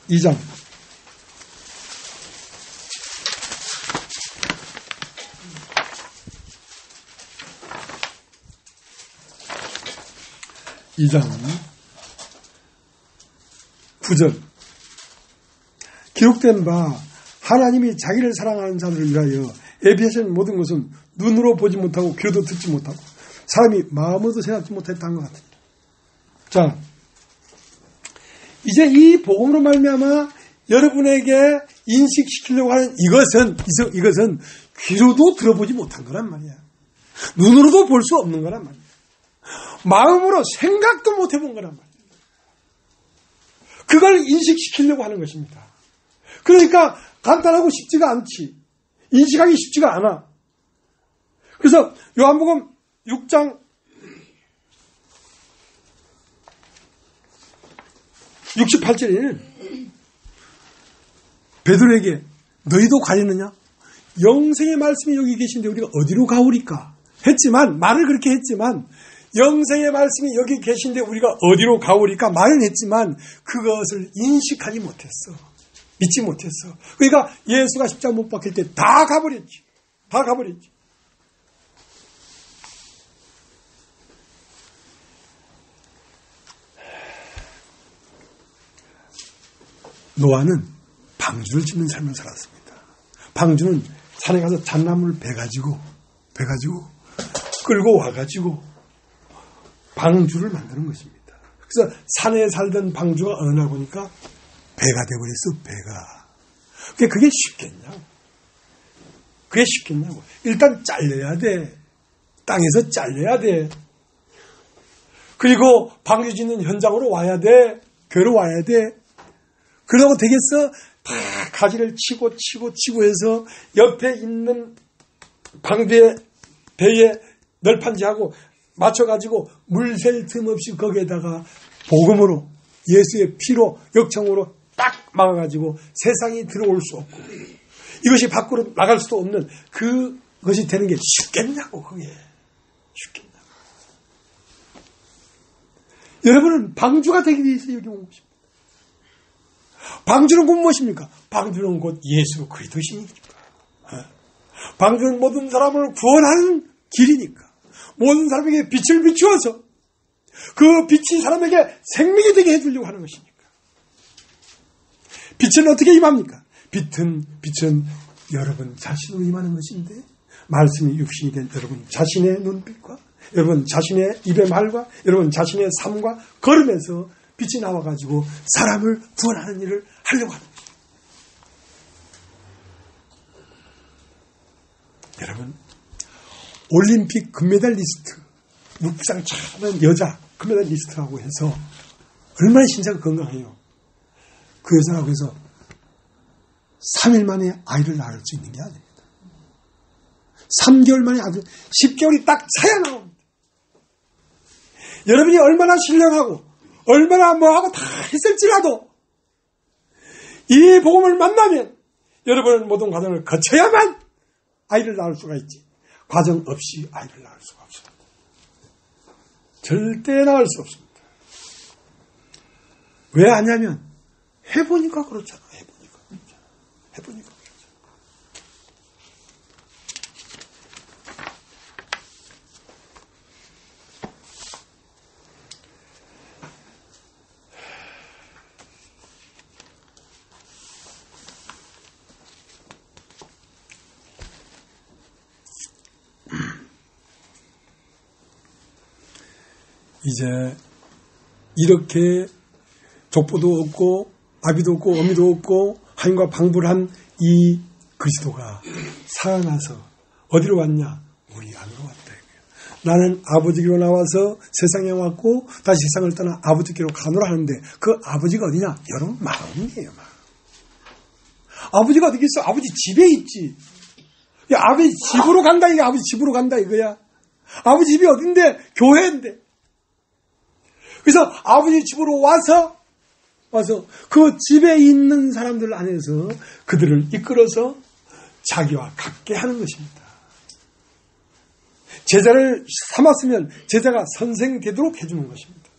2장 9절 기록된 바 하나님이 자기를 사랑하는 자들을 위하여 예비하신 모든 것은 눈으로 보지 못하고 귀로도 듣지 못하고 사람이 마음으로도 생각지 못했다는 것 같으니. 자, 이제 이 복음으로 말미암아 여러분에게 인식시키려고 하는 이것은 귀로도 들어보지 못한 거란 말이야. 눈으로도 볼 수 없는 거란 말이야. 마음으로 생각도 못 해본 거란 말이야. 그걸 인식시키려고 하는 것입니다. 그러니까 간단하고 쉽지가 않지. 인식하기 쉽지가 않아. 그래서 요한복음 6장 68절에는 베드로에게 너희도 가겠느냐? 영생의 말씀이 여기 계신데 우리가 어디로 가오리까? 했지만 말을 그렇게 했지만 영생의 말씀이 여기 계신데 우리가 어디로 가오리까? 말은 했지만 그것을 인식하지 못했어. 믿지 못했어. 그러니까 예수가 십자가 못 박힐 때 다 가버렸지. 노아는 방주를 짓는 삶을 살았습니다. 방주는 산에 가서 잣나무를 베가지고 끌고 와가지고 방주를 만드는 것입니다. 그래서 산에 살던 방주가 어느 날 보니까 배가 돼버렸어. 배가. 그게 쉽겠냐고. 일단 잘려야 돼. 땅에서 잘려야 돼. 그리고 방주 짓는 현장으로 와야 돼. 교회로 와야 돼. 그러고 되겠어? 다 가지를 치고 해서 옆에 있는 방배에 배에 널판지하고 맞춰가지고 물 셀 틈 없이 거기에다가 복음으로 예수의 피로 역청으로 딱 막아가지고 세상이 들어올 수 없고 이것이 밖으로 나갈 수도 없는 그것이 되는 게 쉽겠냐고. 그게 쉽겠냐고. 여러분은 방주가 되기 위해서 여기 온 것입니다. 방주는 곧 무엇입니까? 방주는 곧 예수 그리스도시니까. 방주는 모든 사람을 구원하는 길이니까. 모든 사람에게 빛을 비추어서 그 빛이 사람에게 생명이 되게 해주려고 하는 것이니까. 빛은 어떻게 임합니까? 빛은 여러분 자신으로 임하는 것인데, 말씀이 육신이 된 여러분 자신의 눈빛과 여러분 자신의 입의 말과 여러분 자신의 삶과 걸음에서 빛이 나와가지고 사람을 구원하는 일을 하려고 하는 것입니다. 여러분, 올림픽 금메달리스트, 육상 잘하는 여자 금메달리스트라고 해서 얼마나 신체가 건강해요. 그 여자라고 해서 3일 만에 아이를 낳을 수 있는 게 아닙니다. 3개월 만에 아들, 10개월이 딱 차야 나옵니다. 여러분이 얼마나 신령하고 얼마나 뭐하고 다 했을지라도 이 복음을 만나면 여러분은 모든 과정을 거쳐야만 아이를 낳을 수가 있지. 과정 없이 아이를 낳을 수가 없습니다. 절대 낳을 수 없습니다. 왜 하냐면 해보니까 그렇잖아. 해보니까 그렇잖아. 이제 이렇게 족보도 없고 아비도 없고 어미도 없고 하인과 방불한 이 그리스도가 살아나서 어디로 왔냐? 우리 안으로 왔다. 나는 아버지께로 나와서 세상에 왔고 다시 세상을 떠나 아버지께로 가노라 하는데 그 아버지가 어디냐? 여러분 마음이에요. 마음. 아버지가 어디 있어? 아버지 집에 있지. 야, 아버지 집으로 간다 이게 아버지 집으로 간다 이거야. 아버지 집이 어딘데? 교회인데. 그래서 아버지 집으로 와서 그 집에 있는 사람들 안에서 그들을 이끌어서 자기와 같게 하는 것입니다. 제자를 삼았으면 제자가 선생 되도록 해주는 것입니다.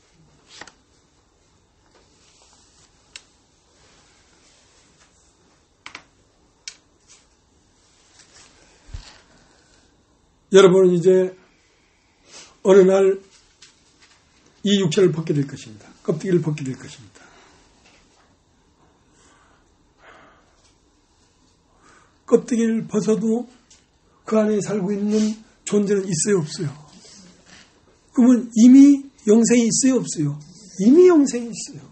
여러분은 이제 어느 날 이 육체를 벗게 될 것입니다. 껍데기를 벗게 될 것입니다. 껍데기를 벗어도 그 안에 살고 있는 존재는 있어요, 없어요? 그러면 이미 영생이 있어요, 없어요? 이미 영생이 있어요.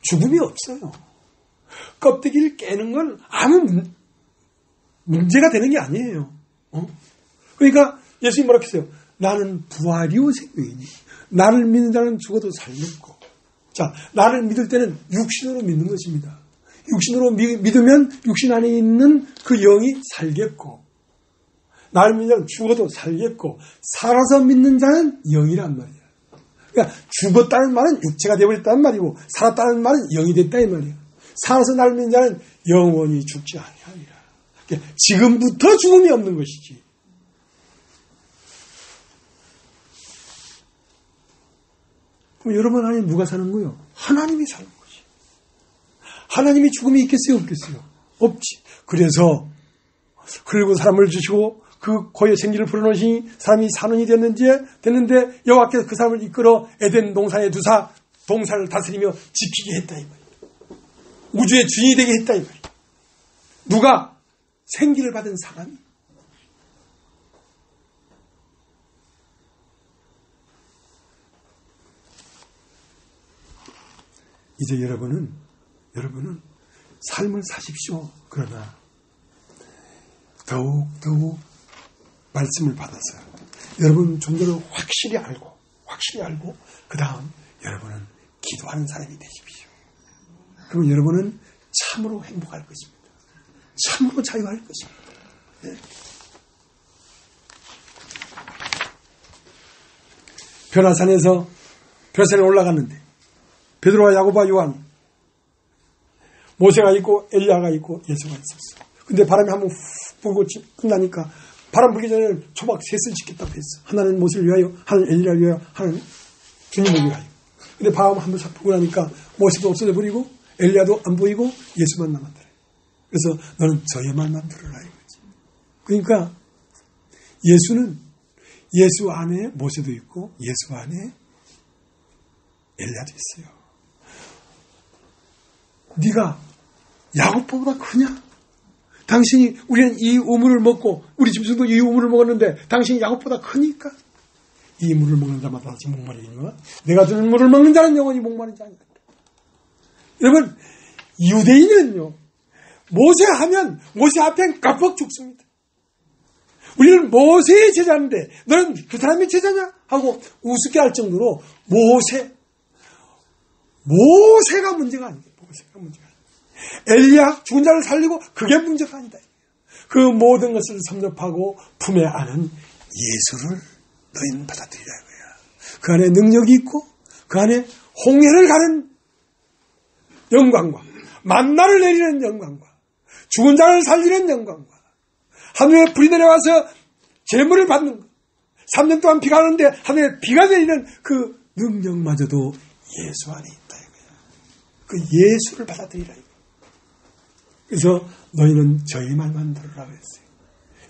죽음이 없어요. 껍데기를 깨는 건 아무 문제가 되는 게 아니에요. 그러니까 예수님이 뭐라고 했어요? 나는 부활이요 생명이니 나를 믿는 자는 죽어도 살겠고. 자, 나를 믿을 때는 육신으로 믿는 것입니다. 육신으로 믿으면 육신 안에 있는 그 영이 살겠고, 나를 믿는 자는 죽어도 살겠고, 살아서 믿는 자는 영이란 말이야. 그러니까 죽었다는 말은 육체가 되어버렸다는 말이고, 살았다는 말은 영이 됐다 이 말이야. 살아서 나를 믿는 자는 영원히 죽지 아니하리라. 그러니까 지금부터 죽음이 없는 것이지. 그럼 여러분 안에 누가 사는 거예요? 하나님이 사는 거지. 하나님이 죽음이 있겠어요? 없겠어요? 없지. 그래서 그리고 사람을 주시고 그 고의 생기를 불어넣으시니 사람이 산원이 됐는데 여호와께서 그 사람을 이끌어 에덴 동산에 두사 동산을 다스리며 지키게 했다 이 말이에요. 우주의 주인이 되게 했다 이 말이에요. 누가? 생기를 받은 사람이. 이제 여러분은 삶을 사십시오. 그러나 더욱 말씀을 받아서 여러분 존재를 확실히 알고 그 다음 여러분은 기도하는 사람이 되십시오. 그럼 여러분은 참으로 행복할 것입니다. 참으로 자유할 것입니다. 네. 변화산에서 벼산에 올라갔는데 베드로와 야고보와 요한, 모세가 있고 엘리야가 있고 예수가 있었어. 근데 바람이 한번 훅 불고 끝나니까 바람 불기 전에 초막 셋을 짓겠다고 했어. 하나는 모세를 위하여, 하나는 엘리야를 위하여, 하나는 주님을 위하여. 근데 바람 한번 싹 불고 나니까 모세도 없어져 버리고 엘리야도 안 보이고 예수만 남았더래. 그래서 너는 저의 말만 들으라 이거지. 그러니까 예수는 예수 안에 모세도 있고 예수 안에 엘리야도 있어요. 네가 야곱보다 크냐? 당신이, 우리는 이 우물을 먹고 우리 짐승도 이 우물을 먹었는데 당신이 야곱보다 크니까 이 물을 먹는 자마다 다시 목마르겠니와 내가 주는 물을 먹는 자는 영원히 목마르지 않는다. 여러분, 유대인은요, 모세 하면 모세 앞엔 깜빡 죽습니다. 우리는 모세의 제자인데 너는 그 사람의 제자냐? 하고 우습게 할 정도로 모세가 문제가 아니에요. 모세가 문제가 아니에요. 엘리야 죽은 자를 살리고 그게 문제가 아니다. 그 모든 것을 섭렵하고 품에 안은 예수를 너희는 받아들이라 이거야. 그 안에 능력이 있고 그 안에 홍해를 가는 영광과 만나를 내리는 영광과 죽은 자를 살리는 영광과 하늘에 불이 내려와서 재물을 받는 것, 3년 동안 비가 오는데 하늘에 비가 내리는 그 능력마저도 예수 안에 있다 이거야. 그 예수를 받아들이라 이거야. 그래서 너희는 저희 말만 들으라고 했어요.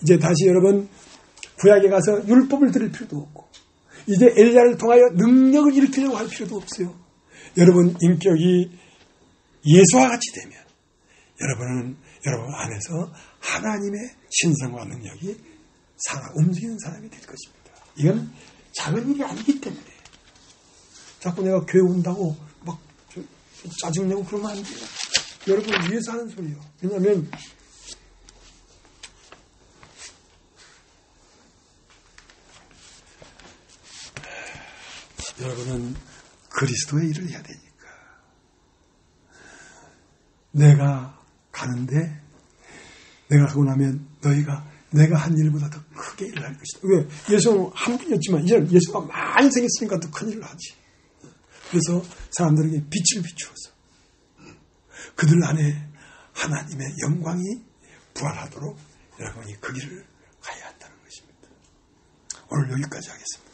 이제 다시 여러분 구약에 가서 율법을 들을 필요도 없고 이제 엘리야를 통하여 능력을 일으키려고 할 필요도 없어요. 여러분 인격이 예수와 같이 되면 여러분은 여러분 안에서 하나님의 신성과 능력이 움직이는 사람이 될 것입니다. 이건 작은 일이 아니기 때문에 자꾸 내가 교회 온다고 막 짜증내고 그러면 안 돼요. 여러분을 위해서 하는 소리예요. 왜냐하면 여러분은 그리스도의 일을 해야 되니까. 내가 가는데 내가 가고 나면 너희가 내가 한 일보다 더 크게 일을 할 것이다. 왜? 예수는 한 분이었지만 이제는 예수가 많이 생겼으니까 더 큰 일을 하지. 그래서 사람들에게 빛을 비추어서 그들 안에 하나님의 영광이 부활하도록 여러분이 그 길을 가야 한다는 것입니다. 오늘 여기까지 하겠습니다.